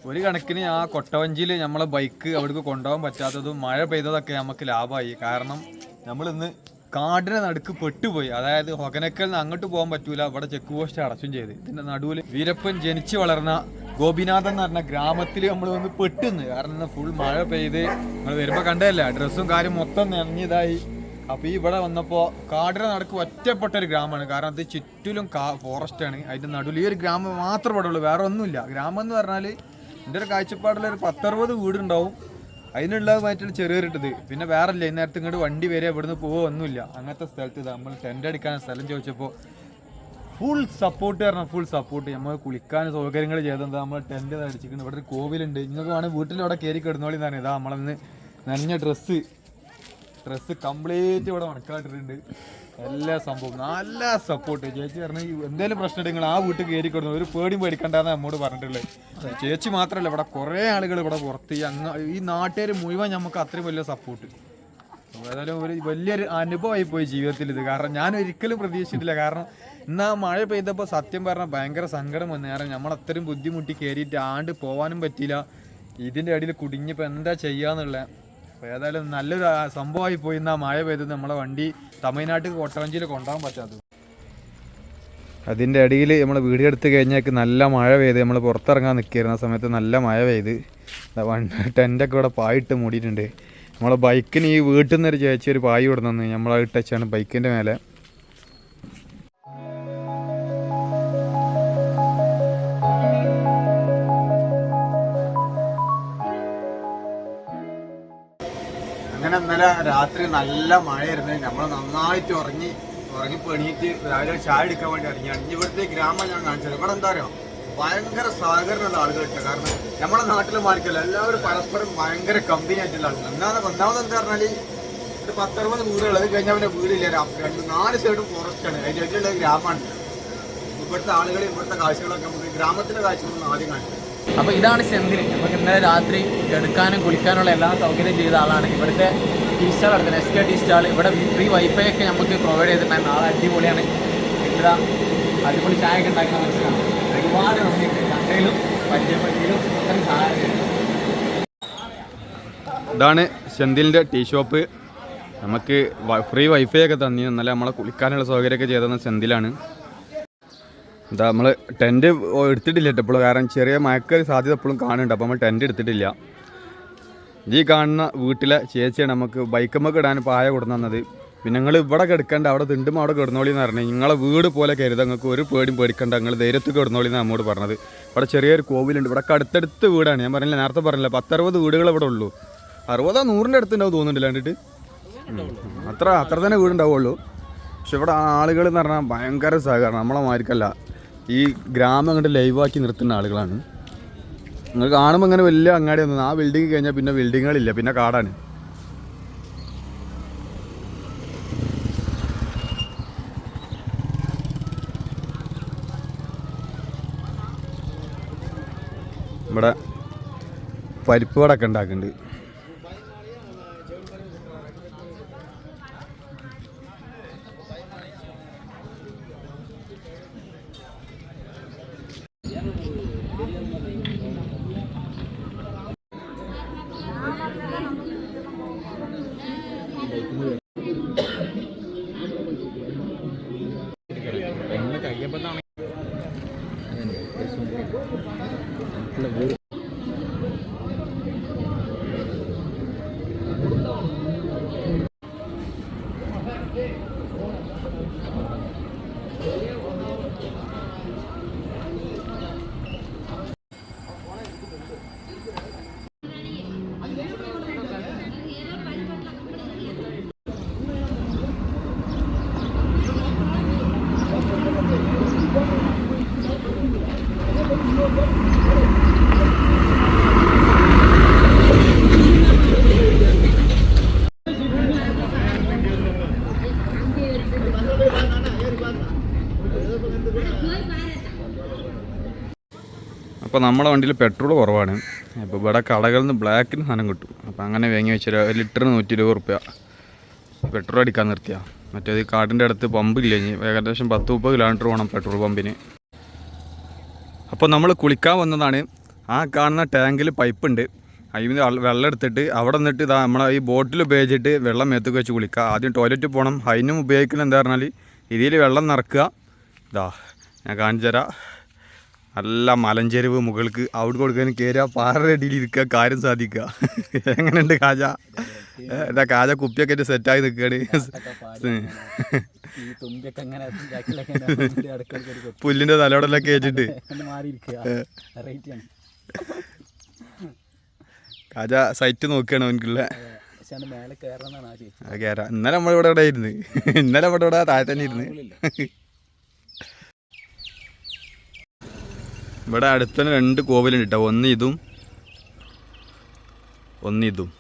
ഒരു കണക്കിന് ആ കൊട്ടവഞ്ചിയിൽ നമ്മളെ ബൈക്ക് അവിടേക്ക് കൊണ്ടുപോകാൻ പറ്റാത്തതും മഴ പെയ്തതൊക്കെ നമുക്ക് ലാഭമായി. കാരണം നമ്മളിന്ന് കാടിനെ നടുക്ക് പെട്ടുപോയി. അതായത് ഹൊഗനക്കൽ നിന്ന് അങ്ങോട്ട് പോകാൻ പറ്റൂല. ഇവിടെ ചെക്ക് പോസ്റ്റ് അടച്ചും ചെയ്ത്. ഇതിൻ്റെ നടുവിൽ വീരപ്പൻ ജനിച്ചു വളർന്ന ഗോപിനാഥൻ എന്ന് പറഞ്ഞ ഗ്രാമത്തിൽ നമ്മൾ വന്ന് പെട്ടുന്ന്. കാരണം ഫുൾ മഴ പെയ്ത് നമ്മൾ വരുമ്പോൾ കണ്ടതല്ല, ഡ്രസ്സും കാര്യം മൊത്തം നനഞ്ഞതായി. അപ്പോൾ ഈ ഇവിടെ വന്നപ്പോൾ കാടിനെ നടുക്ക് ഒറ്റപ്പെട്ടൊരു ഗ്രാമമാണ്. കാരണം അത് ചുറ്റിലും ഫോറസ്റ്റാണ്. അതിൻ്റെ നടുവിൽ ഈ ഒരു ഗ്രാമം മാത്രമേ ഇവിടെ ഉള്ളൂ, വേറെ ഒന്നുമില്ല. ഗ്രാമം എന്ന് പറഞ്ഞാൽ എൻ്റെ ഒരു കാഴ്ചപ്പാടിൽ ഒരു 10-60 വീടുണ്ടാവും. അതിനുള്ളതുമായിട്ടുള്ള ചെറിയൊരിട്ടത്. പിന്നെ വേറെ ഇല്ല. ഇന്നേരത്ത് ഇങ്ങോട്ട് വണ്ടി വരെ ഇവിടുന്ന് പോകുമൊന്നുമില്ല. അങ്ങനത്തെ സ്ഥലത്ത് നമ്മൾ ടെൻ്റ് അടിക്കാൻ സ്ഥലം ചോദിച്ചപ്പോൾ ഫുൾ സപ്പോർട്ട് പറഞ്ഞാൽ ഫുൾ സപ്പോർട്ട്. നമ്മൾ കുളിക്കാൻ സൗകര്യങ്ങൾ ചെയ്തെന്താ നമ്മൾ ടെൻ്റ് അടിച്ചിരിക്കുന്നത്. ഇവിടെ ഒരു കോവിലുണ്ട്. നിങ്ങൾക്ക് വേണമെങ്കിൽ വീട്ടിലവിടെ കയറി കിടന്നോളി എന്നാണ്. ഇതാ നമ്മളന്ന് നനഞ്ഞ ഡ്രസ്സ് കംപ്ലീറ്റ് ഇവിടെ മണക്കാട്ടിട്ടുണ്ട്. എല്ലാ സംഭവം നല്ല സപ്പോർട്ട്. ചേച്ചി പറഞ്ഞു എന്തെങ്കിലും പ്രശ്നം ഉണ്ടെങ്കിൽ ആ വീട്ടിൽ കയറി കിടന്നു ഒരു പേടിയും പേടിക്കണ്ടെന്ന് നമ്മോട് പറഞ്ഞിട്ടുള്ളത്. ചേച്ചി മാത്രമല്ല, ഇവിടെ കുറേ ആളുകൾ ഇവിടെ പുറത്ത് ഈ നാട്ടുകാർ മുഴുവൻ നമുക്ക് അത്രയും വലിയ സപ്പോർട്ട്. ഏതായാലും ഒരു വലിയൊരു അനുഭവമായി പോയി ജീവിതത്തിൽ ഇത്. കാരണം ഞാൻ ഒരിക്കലും പ്രതീക്ഷിച്ചിട്ടില്ല. കാരണം ഇന്ന് ആ മഴ പെയ്തപ്പോൾ സത്യം പറഞ്ഞാൽ ഭയങ്കര സങ്കടം വന്നു. കാരണം നമ്മൾ അത്രയും ബുദ്ധിമുട്ടി കയറിയിട്ട് ആണ്ട് പോകാനും പറ്റിയില്ല. ഇതിൻ്റെ ഇടയിൽ കുടുങ്ങിയപ്പോൾ എന്താ ചെയ്യാന്നുള്ള. അപ്പോൾ ഏതായാലും നല്ലൊരു സംഭവമായി പോയി. ഇന്ന് ആ മഴ പെയ്തത് നമ്മളെ വണ്ടി തമിഴ്നാട്ടിൽ കൊട്ടവഞ്ചിയിൽ കൊണ്ടുപോകാൻ പറ്റാത്തത്. അതിൻ്റെ ഇടയിൽ നമ്മൾ വീഡിയോ എടുത്ത് കഴിഞ്ഞാൽ നല്ല മഴ പെയ്ത് നമ്മൾ പുറത്തിറങ്ങാൻ നിൽക്കുകയായിരുന്നു. ആ സമയത്ത് നല്ല മഴ പെയ്ത് ടെൻ്റൊക്കെ ഇവിടെ പായിട്ട് മൂടിയിട്ടുണ്ട്. നമ്മളെ ബൈക്കിന് ഈ വീട്ടിൽ നിന്നൊരു ചേച്ചി ഒരു പായി കൊടുന്നു. നമ്മളത് ഇട്ടാണ് ബൈക്കിൻ്റെ മേലെ. അങ്ങനെ ഇന്നലെ രാത്രി നല്ല മഴയായിരുന്നു. നമ്മൾ നന്നായിട്ട് ഉറങ്ങി പെണീറ്റ് രാവിലെ ചായ എടുക്കാൻ വേണ്ടി ഇറങ്ങിയാണ്. ഇവിടുത്തെ ഗ്രാമം ഞാൻ കാണിച്ചത്. ഇവിടെ എന്താ പറയുക, ഭയങ്കര സഹകരണമുള്ള ആളുകളുണ്ട്. കാരണം നമ്മുടെ നാട്ടിൽ മാറിക്കല്ല, എല്ലാവരും പരസ്പരം ഭയങ്കര കമ്പനി ആയിട്ടുള്ള ആളുകൾ. ഒന്നാമത് എന്താ പറഞ്ഞാൽ ഒരു 10-60 വീടുകൾ, അത് കഴിഞ്ഞാൽ പിന്നെ വീടില്ല. 4 സൈഡും ഫോറസ്റ്റാണ്. അതിൻ്റെ ആയിട്ടുള്ള ഗ്രാമമാണ്. ഇവിടുത്തെ ആളുകൾ, ഇവിടുത്തെ കാഴ്ചകളൊക്കെ നമുക്ക് ഗ്രാമത്തിൻ്റെ കാഴ്ചകളൊന്നും ആദ്യം കാണിക്കും. അപ്പോൾ ഇതാണ് സെന്തിൽ. നമുക്ക് ഇന്നലെ രാത്രി കിടക്കാനും കുളിക്കാനുള്ള എല്ലാ സൗകര്യം ചെയ്ത ആളാണ്. ഇവിടുത്തെ ടീ സ്റ്റാൾ നടത്തുന്നത്, SK ടീ സ്റ്റാൾ. ഇവിടെ ഫ്രീ വൈഫൈ ഒക്കെ നമുക്ക് പ്രൊവൈഡ് ചെയ്തിട്ടുണ്ടായിരുന്നു. നാളെ അടിപൊളിയാണ്. ഇവിടെ അടിപൊളി ചായ ഒക്കെ ഉണ്ടാക്കുന്ന മനസ്സിലാണ്. ഒരുപാട് നന്ദിയുണ്ട്. കണ്ടയിലും പരിചയപ്പെടുത്തിയിലും അത്രയും സഹായം. ഇതാണ് സെന്തിലിൻ്റെ ടീ ഷോപ്പ്. നമുക്ക് ഫ്രീ വൈഫൈ ഒക്കെ തന്നി. എന്നാലും നമ്മളെ കുളിക്കാനുള്ള സൗകര്യമൊക്കെ ചെയ്തതെന്ന് സെന്തിലാണ്. എന്താ നമ്മൾ ടെൻറ്റ് എടുത്തിട്ടില്ല എപ്പോഴും, കാരണം ചെറിയ മഴക്ക് സാധ്യത എപ്പോഴും കാണുന്നുണ്ട്. അപ്പോൾ നമ്മൾ ടെൻറ്റ് എടുത്തിട്ടില്ല. ഈ കാണുന്ന വീട്ടിലെ ചേച്ചിയാണ് നമുക്ക് ബൈക്കമ്മക്ക് ഇടാൻ പായ കൊടുന്നത്. പിന്നെ നിങ്ങൾ ഇവിടെ കിടക്കേണ്ട, അവിടെ തിണ്ടുമ്പോൾ അവിടെ കിടന്നോളി എന്ന് പറഞ്ഞു. നിങ്ങളെ വീട് പോലെ കരുത്, നിങ്ങൾക്ക് ഒരു പേടിയും പേടിക്കണ്ട, നിങ്ങൾ ധൈര്യത്തിൽ കിടന്നോളി എന്ന് നമ്മോട് പറഞ്ഞത്. ഇവിടെ ചെറിയൊരു കോവിലുണ്ട്. ഇവിടെ അടുത്തടുത്ത് വീടാണ്. ഞാൻ പറഞ്ഞില്ല, നേരത്തെ പറഞ്ഞില്ല, 10-60 വീടുകൾ ഇവിടെ ഉള്ളൂ. 60-100 അടുത്തുണ്ടാവും തോന്നുന്നുണ്ടല്ലോ കണ്ടിട്ട്. അത്ര തന്നെ വീടുണ്ടാവുള്ളൂ. പക്ഷെ ഇവിടെ ആളുകൾ എന്ന് പറഞ്ഞാൽ ഭയങ്കര സഹകരണം. നമ്മളെ മാരിക്കല്ല, ഈ ഗ്രാമം അങ്ങോട്ട് ലൈവാക്കി നിർത്തുന്ന ആളുകളാണ്. നിങ്ങൾ കാണുമ്പോൾ ഇങ്ങനെ വലിയ അങ്ങാടി വന്നത്, ആ ബിൽഡിങ് കഴിഞ്ഞാൽ പിന്നെ ബിൽഡിങ്ങുകളില്ല, പിന്നെ കാടാണ്. ഇവിടെ പരിപ്പ് വടയൊക്കെ ഉണ്ടാക്കുന്നുണ്ട്. അപ്പോൾ നമ്മളെ വണ്ടിയിൽ പെട്രോൾ കുറവാണ്. അപ്പോൾ ഇവിടെ കടകളിൽ നിന്ന് ബ്ലാക്കിന് സാധനം കിട്ടും. അപ്പോൾ അങ്ങനെ വാങ്ങി വെച്ചാൽ ലിറ്ററിന് 120 റുപ്യ പെട്രോൾ അടിക്കാൻ നിർത്തിയാൽ. മറ്റേത് കാടിൻ്റെ അടുത്ത് പമ്പില്ല, ഏകദേശം 10-30 കിലോമീറ്റർ വേണം പെട്രോൾ പമ്പിന്. അപ്പോൾ നമ്മൾ കുളിക്കാൻ വന്നതാണ്. ആ കാണുന്ന ടാങ്കിൽ പൈപ്പുണ്ട്, അതിൽ വെള്ളം എടുത്തിട്ട് അവിടെ നിന്നിട്ട് ഇതാ നമ്മളെ ഈ ബോട്ടിൽ ഉപയോഗിച്ചിട്ട് വെള്ളം മേത്തേക്ക് വെച്ച് കുളിക്കുക. ആദ്യം ടോയ്ലറ്റിൽ പോകണം. അതിനും ഉപയോഗിക്കുന്നത് എന്താ പറഞ്ഞാൽ ഇതിൽ വെള്ളം നിറക്കുക. ഇതാ ഞാൻ കാണിച്ചു തരാം. നല്ല മലഞ്ചെരുവ് മുകൾക്ക് അവിടെ കൊടുക്കാൻ കയറുക, പാറയുടെ അടിയിൽ ഇരിക്കുക, കാര്യം സാധിക്കുക. എങ്ങനെയുണ്ട് കാജ? എന്താ കാജ കുപ്പിയൊക്കെ ആയിട്ട് സെറ്റായി നിൽക്കുകയാണ്. പുല്ലിൻ്റെ തലോടെല്ലാം കയറ്റിട്ട് കാജ സൈറ്റ് നോക്കുകയാണ് അവനക്കുള്ള. കയറാം. ഇന്നലെ നമ്മളിവിടെ ഇരുന്ന്, ഇന്നലെ ഇവിടെ താഴെ തന്നെ ഇരുന്ന്. ഇവിടെ അടുത്ത് തന്നെ 2 കോവിലുണ്ട് കേട്ടോ. ഒന്ന് ഇതും.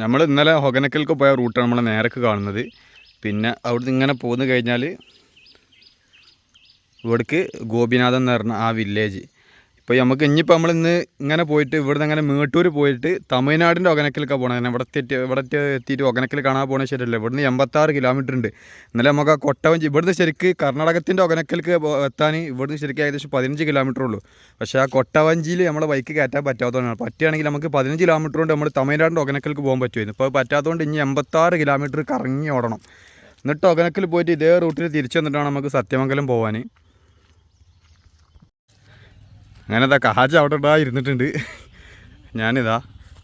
നമ്മൾ ഇന്നലെ ഹൊഗനക്കൽക്ക് പോയ റൂട്ടാണ് നമ്മൾ നേരക്ക് കാണുന്നത്. പിന്നെ അവിടുന്ന് ഇങ്ങനെ പോന്നു കഴിഞ്ഞാൽ ഇവിടേക്ക് ഗോപിനാഥൻ എന്ന് പറഞ്ഞ ആ വില്ലേജ്. ഇപ്പോൾ നമുക്ക് ഇനിയിപ്പോൾ നമ്മളിന്ന് ഇങ്ങനെ പോയിട്ട് ഇവിടുന്ന് അങ്ങനെ മേട്ടൂർ പോയിട്ട് തമിഴ്നാടിൻ്റെ ഒകനക്കലൊക്കെ പോകണം. ഇവിടെ എത്തിയിട്ട് ഒകനക്കൽ കാണാൻ പോകണ ശരിയല്ല. ഇവിടുന്ന് 86 കിലോമീറ്റർ ഉണ്ട്. ഇന്നലെ നമുക്ക് ആ കൊട്ടവഞ്ചി ഇവിടുന്ന് ശരിക്ക് കർണാടകത്തിൻ്റെ ഒകനക്കൽക്ക് എത്താൻ ഇവിടുന്ന് ശരിക്കും ഏകദേശം 15 കിലോമീറ്റർ ഉള്ളൂ. പക്ഷേ ആ കൊട്ടവഞ്ചിയിൽ നമ്മളെ ബൈക്ക് കയറ്റാൻ പറ്റാത്തതുകൊണ്ടാണ്. പറ്റുകയാണെങ്കിൽ നമുക്ക് 15 കിലോമീറ്റർ കൊണ്ട് നമ്മൾ തമിഴ്നാടിൻ്റെ ഒകനക്കൽക്ക് പോകാൻ പറ്റുമായിരുന്നു. ഇപ്പോൾ പറ്റാത്തതുകൊണ്ട് ഇനി 86 കിലോമീറ്റർ കറങ്ങി ഓടണം. എന്നിട്ട് ഒകനക്കൽ പോയിട്ട് ഇതേ റൂട്ടിൽ തിരിച്ചു വന്നിട്ടാണ് നമുക്ക് സത്യമംഗലം പോകാൻ. അങ്ങനെ ഇതാ കാജ അവിടെ ഇരുന്നിട്ടുണ്ട്. ഞാനിതാ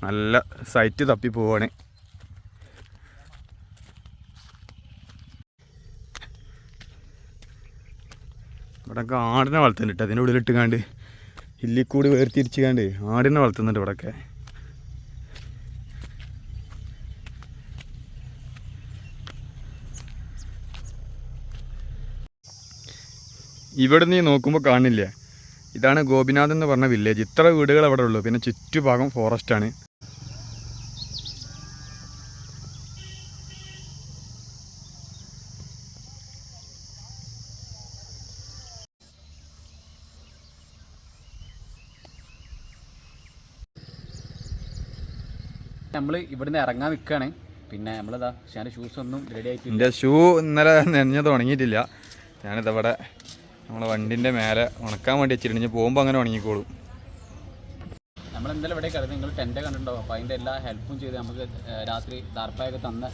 നല്ല സൈറ്റ് തപ്പി പോവാണ്. ഇവിടെയൊക്കെ ആടിനെ വളർത്തുന്നുണ്ട്. അതിൻ്റെ ഉള്ളിലിട്ട് കാണ്ട് ഇല്ലിക്കൂടി വേർതിരിച്ച് കാണ്ട് ആടിനെ വളർത്തുന്നുണ്ട് ഇവിടെയൊക്കെ. ഇവിടെ നീ നോക്കുമ്പോൾ കാണില്ലേ, ഇതാണ് ഗോപിനാഥ് എന്ന് പറഞ്ഞ വില്ലേജ്. ഇത്ര വീടുകൾ അവിടെ ഉള്ളൂ. പിന്നെ ചുറ്റുഭാഗം ഫോറസ്റ്റാണ്. നമ്മൾ ഇവിടുന്ന് ഇറങ്ങാൻ നിൽക്കുകയാണ്. പിന്നെ നമ്മളിതാ പക്ഷേ ഷൂസ് ഒന്നും റെഡി ആയിട്ട് എൻ്റെ ഷൂ ഇന്നലെ നനഞ്ഞത് ഉണങ്ങിയിട്ടില്ല. ഞാനിതവിടെ നമ്മളെ വണ്ടിൻ്റെ മേലെ ഉണക്കാൻ വേണ്ടി വെച്ചിട്ടുണ്ട്. ഞാൻ പോകുമ്പോൾ അങ്ങനെ ഉണങ്ങിക്കോളും. നമ്മളെന്തായാലും ഇവിടെ കിടന്ന് നിങ്ങൾ ടെൻ്റ് കണ്ടിട്ടുണ്ടാവും. അപ്പോൾ അതിൻ്റെ എല്ലാ ഹെൽപ്പും ചെയ്ത് നമുക്ക് രാത്രി ദാർപ്പായൊക്കെ തന്ന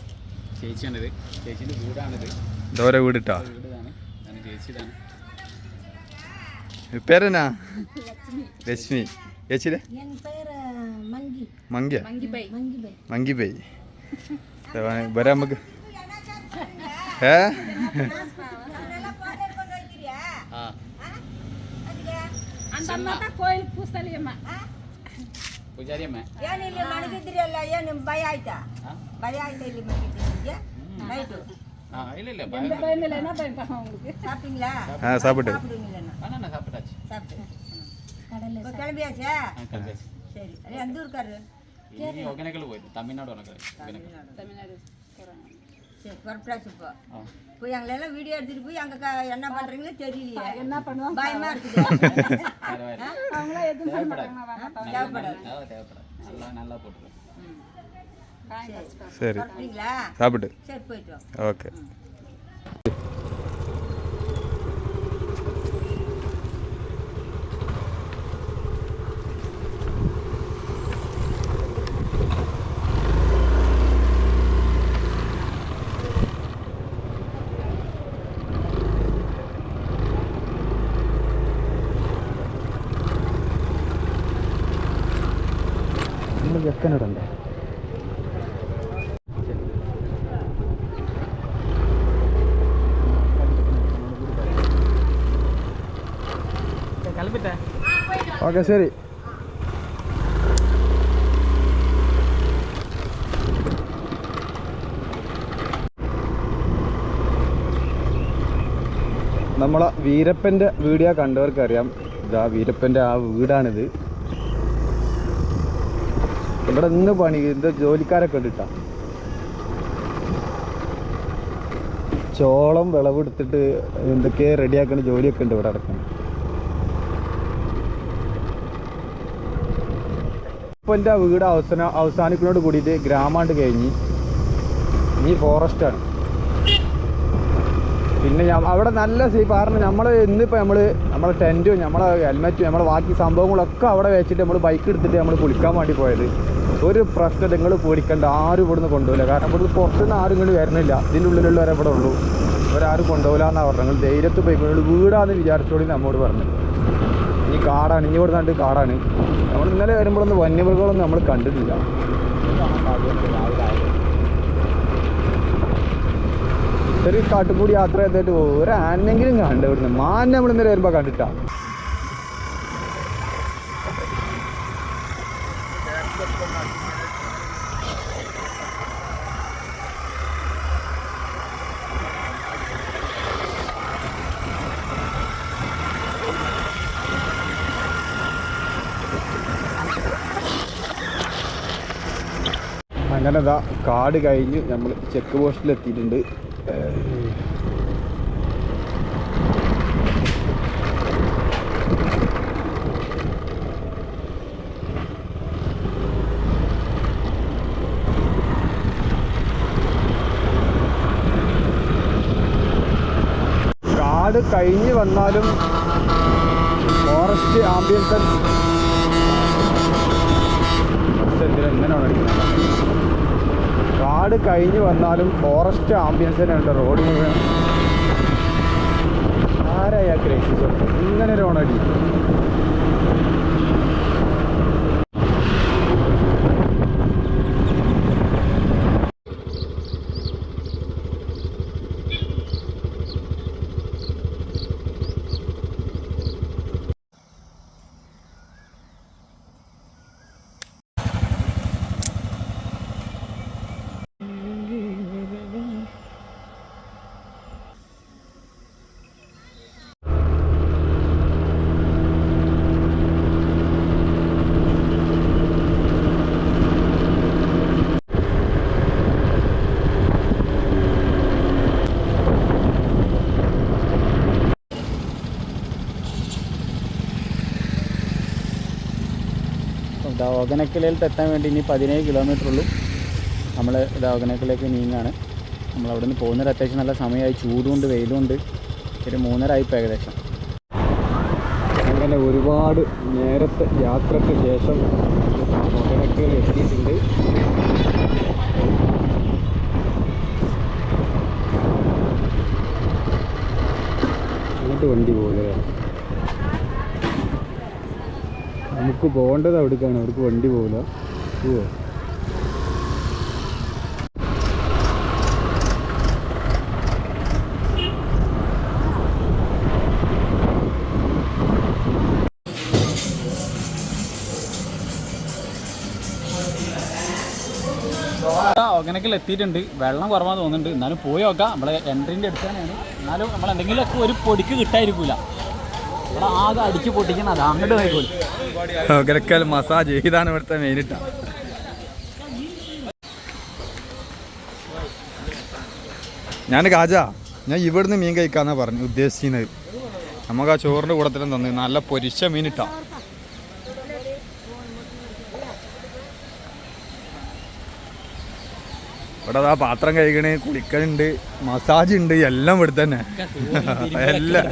ചേച്ചിയാണിത്. ചേച്ചീൻ്റെ വീടാണിത്. ഇതോരെ വീടിട്ടാ വീടാണ് ചേച്ചിതാണ്. പേരെന്നാ? ലക്ഷ്മി. ചേച്ചിയുടെ മങ്കിയ മങ്കിബൈ. വരെ നമുക്ക് ಪೂಜಾರಿ ಅಮ್ಮ ಏನಿಲ್ಲ ಮಣಗಿದ್ರಲ್ಲ ಏನು ಭಯ ಆಯ್ತಾ? ಭಯ ಆಯ್ತಾ ಇಲ್ಲಿ ಮಣಗಿದ್ರಿ ನೈಟು? இல்ல சாப்பிட்டீங்களா? சாப்பிட்டு சாப்பிட்டாச்சு. இப்போ கிளம்பியாச்சா? சரி. அது எந்த ஊருக்காரு? ஒகேனக்கல் போயிட்டு தமிழ்நாடு தமிழ்நாடு. சரி புறப்பட்டாச்சு. இப்போ போய் எங்களெல்லாம் வீடியோ எடுத்துட்டு போய் அங்கே என்ன பண்ணுறீங்களோ தெரியலையே. என்ன பண்ணுவோம் பயமா இருக்குது. நல்லா போட்டுருக்கோம். சரி சாப்பிட்டீங்களா? சாப்பிட்டு சரி போயிட்டு வாங்க. ஓகே. ചെക്കനിടണ്ടേ? ഓക്കെ ശരി. നമ്മളെ വീരപ്പൻ്റെ വീഡിയോ കണ്ടവർക്കറിയാം. ഇതാ വീരപ്പൻ്റെ ആ വീടാണിത്. ഇവിടെ നിന്ന് പണി എന്താ ജോലിക്കാരൊക്കെ ഉണ്ട്. ചോളം വിളവെടുത്തിട്ട് എന്തൊക്കെ റെഡിയാക്കുന്ന ജോലിയൊക്കെ ഉണ്ട് ഇവിടെ നടക്കുന്നത്. ഇപ്പോൾ എൻ്റെ വീട് അവസാനിക്കുന്നതോട് കൂടിയിട്ട് ഗ്രാമാണ്ട് കഴിഞ്ഞ് ഈ ഫോറസ്റ്റാണ്. പിന്നെ അവിടെ നല്ല കാരണം നമ്മൾ ഇന്നിപ്പോൾ നമ്മളെ ടെൻറ്റും നമ്മളെ ഹെൽമെറ്റും നമ്മളെ ബാക്കി സംഭവങ്ങളൊക്കെ അവിടെ വെച്ചിട്ട് നമ്മൾ ബൈക്ക് എടുത്തിട്ട് നമ്മൾ കുളിക്കാൻ വേണ്ടി പോയത്. ഒരു പ്രശ്നം നിങ്ങൾ പേടിക്കണ്ട, ആരും ഇവിടുന്ന് കൊണ്ടുപോകില്ല. കാരണം ഇവിടുന്ന് പുറത്തുനിന്ന് ആരും ഇങ്ങോട്ട് വരുന്നില്ല. ഇതിൻ്റെ ഉള്ളിലുള്ളവരെ ഇവിടെ ഉള്ളൂ. ഇവരാരും കൊണ്ടുപോകില്ല എന്നാണ് പറഞ്ഞത്. നിങ്ങൾ ധൈര്യത്തിൽ പോയിക്കൊണ്ട് വീടാന്ന് വിചാരിച്ചോളി നമ്മോട് പറഞ്ഞു. ഈ കാടാണ്, ഇനി ഇവിടെ കണ്ട് കാടാണ്. നമ്മൾ ഇന്നലെ വരുമ്പോഴൊന്നും വന്യമൃഗങ്ങളൊന്നും നമ്മൾ കണ്ടിട്ടില്ല. ഇത്രയും കാട്ടുകൂടി യാത്ര ചെയ്തിട്ട് ഒരു ആനെങ്കിലും കണ്ട് ഇവിടുന്ന്. മാൻ നമ്മൾ ഇന്നലെ വരുമ്പോൾ കണ്ടിട്ടാ. അങ്ങനെ ഇതാ കാട് കഴിഞ്ഞ് നമ്മൾ ചെക്ക് പോസ്റ്റിലെത്തിയിട്ടുണ്ട്. കാട് കഴിഞ്ഞ് വന്നാലും ഫോറസ്റ്റ് ആംബിയൻസ് എങ്ങനെയാണ് അടിക്കുന്നത്? കാട് കഴിഞ്ഞ് വന്നാലും ഫോറസ്റ്റ് ആംബിയൻസ് തന്നെയുണ്ട് റോഡ് മുഴുവൻ. ആരായാ ക്രൈസിസ് ഇങ്ങനെ ഒരു ഓണടി? ഒഗനക്കലയിലത്ത് എത്താൻ വേണ്ടി ഇനി 17 കിലോമീറ്ററുള്ളൂ. നമ്മൾ ഇത് ഒഗനക്കലേക്ക് നീങ്ങാണ്. നമ്മളവിടെ നിന്ന് പോകുന്നൊരു അത്യാവശ്യം നല്ല സമയമായി, ചൂടുണ്ട് വെയിലുണ്ട്. ഒരു 3:30 ആയിപ്പോൾ ഏകദേശം. അങ്ങനെ ഒരുപാട് നേരത്തെ യാത്രയ്ക്ക് ശേഷം ഒഗനക്കൽ എത്തിയിട്ടുണ്ട്. അങ്ങോട്ട് വണ്ടി പോകുന്നത് നമുക്ക് പോകേണ്ടത് അവിടേക്കാണ്, അവർക്ക് വണ്ടി പോകില്ല. പോവോ? ഒഗനക്കൽ എത്തിയിട്ടുണ്ട്. വെള്ളം കുറവാന്ന് തോന്നുന്നുണ്ട്, എന്നാലും പോയി നോക്കാം. നമ്മളെ എൻട്രീൻ്റെ അടുത്താണ്. എന്നാലും നമ്മൾ എന്തെങ്കിലുമൊക്കെ ഒരു പൊടിക്ക് കിട്ടായിരിക്കില്ല. ഇവിടെ ആകെ അടിച്ച് പൊട്ടിക്കണം, അത് അങ്ങോട്ട് പോയിക്കോളൂ. ഒഗനക്കൽ മസാജ് ഇതാണ് ഇവിടുത്തെ മെയിനിട്ടാ. ഞാൻ ഞാൻ ഇവിടുന്ന് മീൻ കഴിക്കാന്നാ പറഞ്ഞു ഉദ്ദേശിക്കുന്നത്. നമുക്ക് ആ ചോറിൻ്റെ കൂടത്തിലും തന്നു നല്ല പൊരിച്ച മീനിട്ടാ. ഇവിടെ ആ പാത്രം കഴുകണ്, കുളിക്കലുണ്ട്, മസാജ് ഉണ്ട്, എല്ലാം ഇവിടെ തന്നെ എല്ലാം.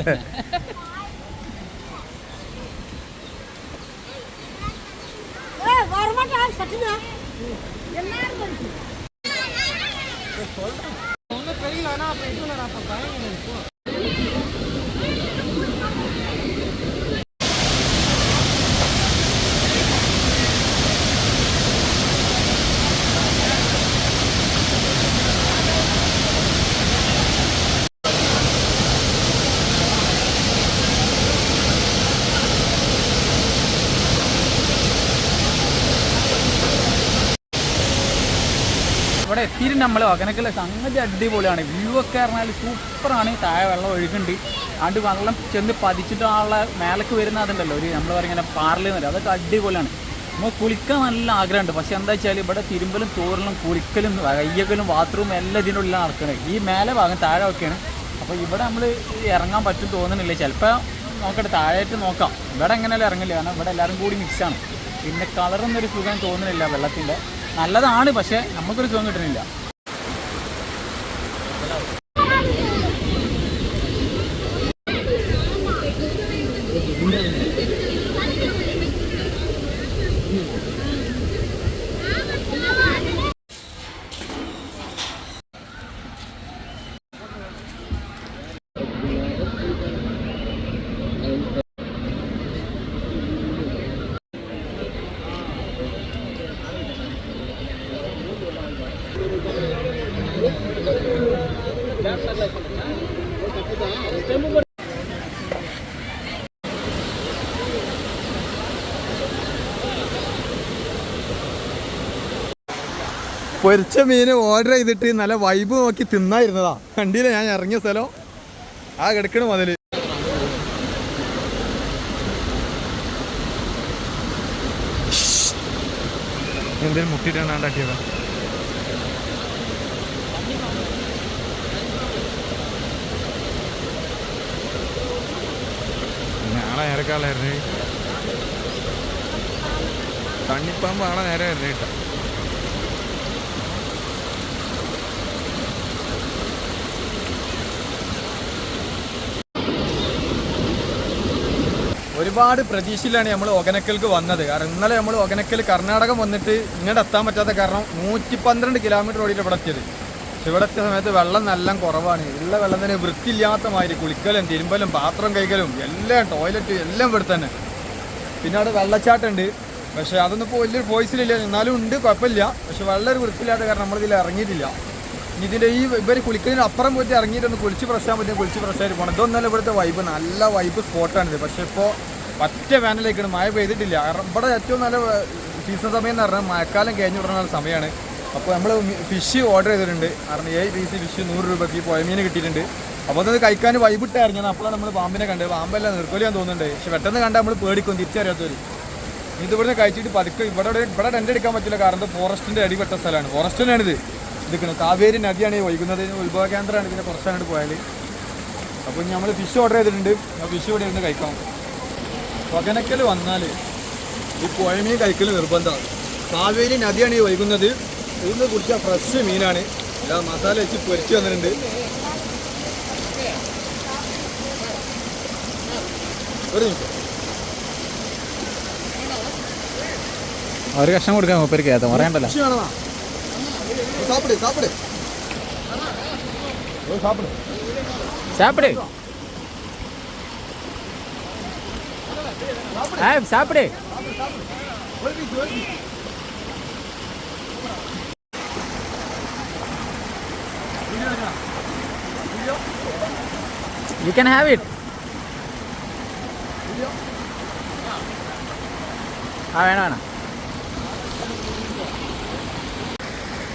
ഇവിടെ എത്തിയിട്ട് നമ്മൾ ഒഗനക്കൽ സംഗതി അടിപൊളിയാണ്. വ്യൂ ഒക്കെ പറഞ്ഞാൽ സൂപ്പറാണ്. താഴെ വെള്ളം ഒഴുകുന്നുണ്ട്. ആണ്ട് വെള്ളം ചെന്ന് പതിച്ചിട്ടുള്ള മേലേക്ക് വരുന്ന അതുണ്ടല്ലോ, ഒരു നമ്മൾ പറയുന്ന പാറലെന്ന് പറയും, അതൊക്കെ അടിപൊളിയാണ്. നമ്മൾ കുളിക്കാൻ നല്ല ആഗ്രഹമുണ്ട്. പക്ഷെ എന്താ വെച്ചാൽ ഇവിടെ തിരുമ്പലും തോറലും കുളിക്കലും കയ്യക്കലും ബാത്റൂം എല്ലാം ഇതിൻ്റെ ഉള്ളിലാണ് നടക്കുന്നത്. ഈ മേലെ ഭാഗം താഴെ ഒക്കെയാണ്. അപ്പോൾ ഇവിടെ നമ്മൾ ഇറങ്ങാൻ പറ്റും തോന്നുന്നില്ല. ചിലപ്പോൾ നോക്കട്ടെ, താഴേറ്റ് നോക്കാം. ഇവിടെ എങ്ങനെയല്ല ഇറങ്ങില്ല, കാരണം ഇവിടെ എല്ലാവരും കൂടി മിക്സാണ്. പിന്നെ കളറൊന്നും ഒരു സുഖം തോന്നുന്നില്ല വെള്ളത്തിൻ്റെ. നല്ലതാണ്, പക്ഷേ നമുക്കൊരു സുഖം കിട്ടുന്നില്ല. പൊരിച്ച മീൻ ഓർഡർ ചെയ്തിട്ട് നല്ല വൈബ് നോക്കി തിന്നായിരുന്നതാ. കണ്ടില്ല ഞാൻ ഇറങ്ങിയ സ്ഥലം ആ കിടക്കണ മുതല്. എന്തേലും മുട്ടിട്ടാണ്ടാക്കിയതാ. ആളെ നേരക്കാളായിരുന്നു, തണ്ണിപ്പാമ്പ് ആളെ നേരെ വരുന്നേ കേട്ടോ. ഒരുപാട് പ്രതീക്ഷയിലാണ് നമ്മൾ ഒഗനക്കൽക്ക് വന്നത്. കാരണം ഇന്നലെ നമ്മൾ ഒഗനക്കൽ കർണാടകം വന്നിട്ട് ഇങ്ങോട്ട് എത്താൻ പറ്റാത്ത കാരണം 112 കിലോമീറ്റർ ഓടിയിട്ട് ഇവിടെ എത്തിയത്. പക്ഷെ ഇവിടെ എത്തിയ സമയത്ത് വെള്ളം നല്ല കുറവാണ്. ഉള്ള വെള്ളം തന്നെ വൃത്തിയില്ലാത്ത മാതിരി, കുളിക്കലും തിരുമ്പലും പാത്രം കൈകലും എല്ലാം, ടോയ്ലറ്റ് എല്ലാം ഇവിടെ തന്നെ. പിന്നെ അവിടെ വെള്ളച്ചാട്ടമുണ്ട്, പക്ഷേ അതൊന്നും ഇപ്പോൾ വലിയൊരു ഫോഴ്സിലില്ല, എന്നാലും ഉണ്ട്, കുഴപ്പമില്ല. പക്ഷെ വെള്ളം ഒരു വൃത്തിയില്ലാത്ത കാരണം നമ്മളിതിൽ ഇറങ്ങിയിട്ടില്ല. ഇനി ഇതിൻ്റെ ഈ ഇവർ കുളിക്കുന്നതിന് അപ്പുറം പോയിട്ട് ഇറങ്ങിയിട്ടൊന്ന് കുളിച്ച് പ്രശ്നം പറ്റും, കുളിച്ച് പ്രശ്നമായിട്ട് പോകണം. ഇതൊന്നല്ല ഇവിടുത്തെ വൈബ്, നല്ല വൈബ് സ്പോട്ടാണിത്. പക്ഷേ ഇപ്പോൾ പറ്റ വേനലേക്കാണ്, മഴ പെയ്തിട്ടില്ല. കാരണം ഇവിടെ ഏറ്റവും നല്ല സീസൺ സമയം എന്ന് പറഞ്ഞാൽ മഴക്കാലം കഴിഞ്ഞ് വിടുന്ന സമയമാണ്. അപ്പോൾ നമ്മൾ ഫിഷ് ഓർഡർ ചെയ്തിട്ടുണ്ട്. കാരണം 7 പീസ് ഫിഷ് 100 രൂപയ്ക്ക് പുഴമീൻ കിട്ടിയിട്ടുണ്ട്. അപ്പോൾ അത് കഴിക്കാൻ വൈബിട്ട് ഇറങ്ങിയത്. അപ്പോഴാണ് നമ്മൾ പാമ്പിനെ കണ്ടത്. പാമ്പെല്ലാം നിർക്കൊലിയാൻ തോന്നുന്നുണ്ട്. പക്ഷെ പെട്ടെന്ന് കണ്ടാൽ നമ്മൾ പേടിക്കും, തിരിച്ചറിയാത്തവർ. ഇത് ഇവിടുന്ന് കഴിച്ചിട്ട് പതുക്കെ ഇവിടെ ടെൻ്റ് എടുക്കാൻ പറ്റില്ല, കാരണം ഫോറസ്റ്റിൻ്റെ അടിപ്പെട്ട സ്ഥലമാണ്. ഫോറസ്റ്റിനാണിത് ഇരിക്കുന്നത്. കാവേരി നദിയാണ് ഈ വൈകുന്നത്, ഉത്ഭവ കേന്ദ്രമാണ്. പിന്നെ കുറച്ചങ്ങോട്ട് പോയാൽ അപ്പോൾ നമ്മൾ ഫിഷ് ഓർഡർ ചെയ്തിട്ടുണ്ട്. ഫിഷ് ഇവിടെ ഇരുന്ന് കഴിക്കാം. ഒഗനക്കൽ വന്നാൽ ഈ പുഴമീൻ കഴിക്കൽ നിർബന്ധമാണ്. കാവേരി നദിയാണ് ഈ ഒഴുകുന്നത്. ഇതിന്ന് കുടിച്ച ഫ്രഷ് മീനാണ്. ഇതാ മസാല വെച്ച് പൊരിച്ച് വന്നിട്ടുണ്ട്. ഒരു നിമിഷം ഒരു കഷ്ണം കൊടുക്കാൻ മൂപ്പർക്ക് ഏതാ പറയണ്ടല്ലോ. സാപ്പിട് സാപ്പിട് സാപ്പിട് സാപ്പിട് സാപ്പിട്. You can have it. വേണം.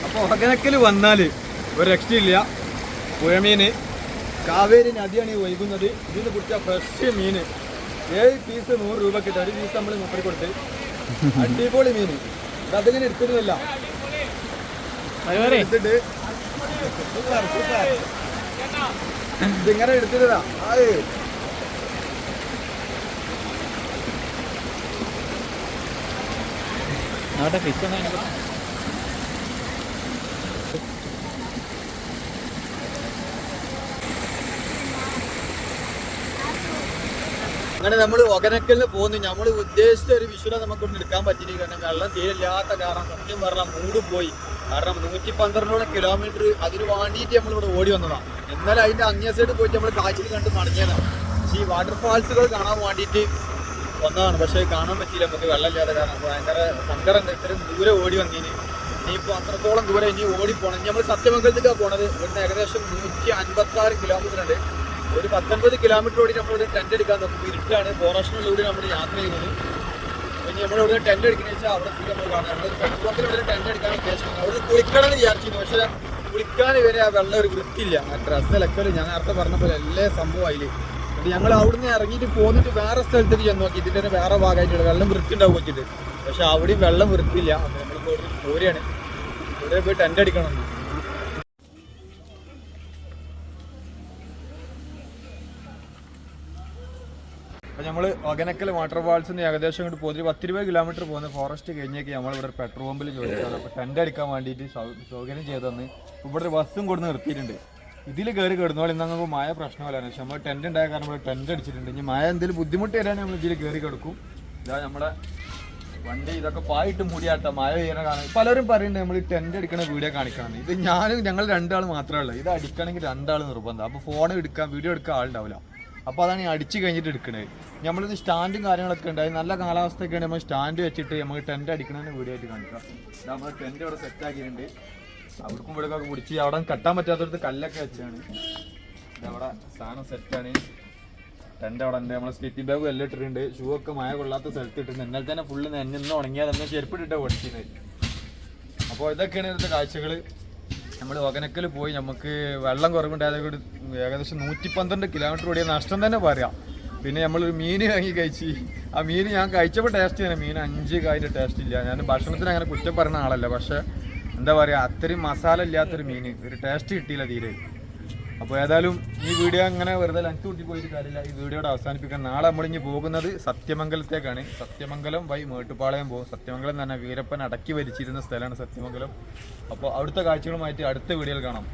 അപ്പോൾ ഒകനക്കൽ വന്നാൽ ഒരു രക്ഷയില്ല. പുഴമീന് കാവേരി നദിയാണ് ഈ ഒഴുകുന്നത്. ഇതിന് കുടിച്ച ഫ്രഷ് മീൻ 7 പീസ് 100 രൂപക്ക് കിട്ടും. ഒരു പീസ് നമ്മൾ 30 കൊടുത്ത്. അടിപൊളി മീൻ. അതിങ്ങനെ എടുക്കുന്നില്ല. എടുത്തിട്ട് ഇതിങ്ങനെ എടുത്തിട്ടാ ഫിഷ് അങ്ങനെ നമ്മൾ ഒകനക്കലിന് പോകുന്നു. നമ്മൾ ഉദ്ദേശിച്ച ഒരു വിഷുവിനെ നമുക്കൊന്നും എടുക്കാൻ പറ്റില്ല. കാരണം വെള്ളം തീരില്ലാത്ത കാരണം സത്യം പറഞ്ഞാൽ മൂട് പോയി. കാരണം 112 കിലോമീറ്റർ അതിന് വേണ്ടിയിട്ട് നമ്മളിവിടെ ഓടി വന്നതാണ്. എന്നാലും അതിൻ്റെ അങ്ങേ സൈഡ് പോയിട്ട് നമ്മൾ കാഴ്ചയിൽ കണ്ട് മടങ്ങിയതാണ്. പക്ഷേ ഈ വാട്ടർഫാൾസുകൾ കാണാൻ വേണ്ടിയിട്ട് വന്നതാണ്. പക്ഷേ കാണാൻ പറ്റിയില്ല നമുക്ക് വെള്ളമില്ലാതെ. കാരണം ഭയങ്കര സങ്കടം. ഇത്രയും ദൂരെ ഓടി വന്നതിന് ഇനിയിപ്പോൾ അത്രത്തോളം ദൂരെ ഇനി ഓടിപ്പോണം. നമ്മൾ സത്യമംഗലത്തേക്കാണ് പോണത്. ഇവിടുന്ന് ഏകദേശം 156 കിലോമീറ്റർ ഉണ്ട്. ഒരു 19 കിലോമീറ്റർ ഓടി നമ്മളിവിടെ ടെൻ്റ് എടുക്കാൻ നോക്കും. ഇരുട്ടാണ്. ഫോറസ്റ്റിനുള്ളിലൂടെ നമ്മൾ യാത്ര ചെയ്യുന്നത്. ഇനി നമ്മളിവിടെ ടെൻ്റ് എടുക്കുന്ന വെച്ചാൽ അവിടെ നമ്മൾ കാണാം. നമ്മൾ പെട്രോൾ പമ്പിൽ ഇവിടെ ടെൻ്റ് എടുക്കാൻ ഉദ്ദേശിക്കുന്നത്. അവിടെ കുളിക്കണം എന്ന് വിചാരിച്ചിരുന്നു. പക്ഷേ കുളിക്കാൻ വരെ ആ വെള്ളം ഒരു വൃത്തിയില്ല. ആ ഡ്രസ്സ് ലക്കല് ഞാൻ നേരത്തെ പറഞ്ഞ പോലെ എല്ലാ സംഭവം അതിൽ. എന്നിട്ട് ഞങ്ങൾ അവിടുന്ന് ഇറങ്ങിയിട്ട് പോന്നിട്ട് വേറെ സ്ഥലത്തേക്ക് ചെന്ന് നോക്കി. ഇതിൻ്റെ വേറെ ഭാഗമായിട്ടുള്ള വെള്ളം വൃത്തി ഉണ്ടാവും വെച്ചിട്ട്. പക്ഷെ അവിടെയും വെള്ളം വൃത്തിയില്ല. അപ്പോൾ നമ്മളിപ്പോൾ പോരുകയാണ്. ഇവിടെ പോയി ടെൻ്റ് അടിക്കണം. അപ്പോൾ നമ്മൾ ഒകനക്കൽ വാട്ടർഫാൾസിൽ നിന്ന് ഏകദേശം ഇങ്ങോട്ട് പോകുന്നത് 10-20 കിലോമീറ്റർ പോകുന്ന ഫോറസ്റ്റ് കഴിഞ്ഞേക്ക് നമ്മളിവിടെ പെട്രോൾ പമ്പിൽ ചോദിച്ചാൽ അപ്പോൾ ടെൻ്റ് അടിക്കാൻ വേണ്ടിയിട്ട് സൗകര്യം ചെയ്തെന്ന് ഇവിടെ ഒരു ബസ്സും കൊടുത്ത് നിർത്തിയിട്ടുണ്ട്. ഇതിൽ കയറി കിടന്നോളി. ഇന്നങ്ങൾക്ക് മഴ പ്രശ്നമല്ല. പക്ഷെ നമ്മൾ ടെൻ്റ് ഉണ്ടായ കാരണം നമ്മൾ ടെൻ്റ് അടിച്ചിട്ടുണ്ട്. ഇനി മഴ എന്തെങ്കിലും ബുദ്ധിമുട്ട് വരാൻ നമ്മൾ ഇതിൽ കയറി കിടക്കും. ഇതാ നമ്മുടെ വണ്ടി ഇതൊക്കെ പായിട്ട് മൂടിയാട്ട മഴ പെയ്യണ കാണാൻ. പലരും പറയുന്നുണ്ട് നമ്മൾ ഈ ടെൻ്റ് അടിക്കണ വീഡിയോ കാണിക്കണം. ഇത് ഞങ്ങൾ 2 ആൾ മാത്രമേ ഉള്ളൂ. ഇത് അടിക്കണമെങ്കിൽ 2 ആൾ നിർബന്ധം. അപ്പോൾ ഫോൺ എടുക്കാൻ വീഡിയോ എടുക്കാൻ ആളുണ്ടാവില്ല. അപ്പോൾ അതാണ് ഈ അടിച്ച് കഴിഞ്ഞിട്ട് എടുക്കണത്. നമ്മളിത് സ്റ്റാൻഡും കാര്യങ്ങളൊക്കെ ഉണ്ടായി. നല്ല കാലാവസ്ഥയൊക്കെ നമ്മൾ സ്റ്റാൻഡ് വെച്ചിട്ട് നമുക്ക് ടെൻ്റ് അടിക്കണമെന്ന് വീഡിയോ ആയിട്ട് കാണിക്കാം. നമ്മൾ ടെൻ്റ് ഇവിടെ സെറ്റാക്കിയിട്ടുണ്ട്. അവർക്കും ഇവിടെയൊക്കെ പിടിച്ച് അവിടെ കെട്ടാൻ പറ്റാത്തടത്ത് കല്ലൊക്കെ വെച്ചാണ്. ഇതവിടെ സാധനം സെറ്റാണ്. ടെൻ്റ് അവിടെ ഉണ്ട്. നമ്മൾ സ്ലിറ്റിംഗ് ബാഗ് എല്ലാം ഇട്ടിട്ടുണ്ട്. ഷൂ ഒക്കെ മഴ കൊള്ളാത്ത സ്ഥലത്ത് ഇട്ടിട്ടുണ്ട്. എന്നാൽ തന്നെ ഫുള്ള് നെഞ്ഞൊന്നും ഉണങ്ങിയാൽ തന്നെ ചെരുപ്പിട്ടിട്ട് ഓടിക്കുന്നത്. അപ്പോൾ ഇതൊക്കെയാണ് ഇവിടുത്തെ കാഴ്ചകൾ. നമ്മൾ ഒകനക്കൽ പോയി നമുക്ക് വെള്ളം കുറവുണ്ടായതുകൊണ്ട് ഏകദേശം 112 കിലോമീറ്റർ ഓടിയ നഷ്ടം തന്നെ പറയാം. പിന്നെ നമ്മളൊരു മീൻ വാങ്ങി കഴിച്ച്. ആ മീൻ ഞാൻ കഴിച്ചപ്പോൾ ടേസ്റ്റ് ചെയ്യാൻ മീൻ 5 കാര്യം ടേസ്റ്റ് ഇല്ല. ഞാൻ ഭക്ഷണത്തിന് അങ്ങനെ കുറ്റം പറയുന്ന ആളല്ല. പക്ഷേ എന്താ പറയുക, അത്രയും മസാല ഇല്ലാത്തൊരു മീൻ, ഒരു ടേസ്റ്റ് കിട്ടിയില്ല തീരെ. അപ്പോൾ ഏതായാലും ഈ വീഡിയോ അങ്ങനെ വെറുതെ ലഞ്ച് കൂട്ടി പോയിട്ട് കാര്യമില്ല. ഈ വീഡിയോയുടെ അവസാനിപ്പിക്കാൻ നാളെ നമ്മളിഞ്ഞ് പോകുന്നത് സത്യമംഗലത്തേക്കാണ്. സത്യമംഗലം വഴി മേട്ടുപ്പാളയം പോകും. സത്യമംഗലം തന്നെ വീരപ്പൻ അടക്കി ഭരിച്ചിരുന്ന സ്ഥലമാണ് സത്യമംഗലം. അപ്പോൾ അവിടുത്തെ കാഴ്ചകളുമായിട്ട് അടുത്ത വീഡിയോയിൽ കാണാം.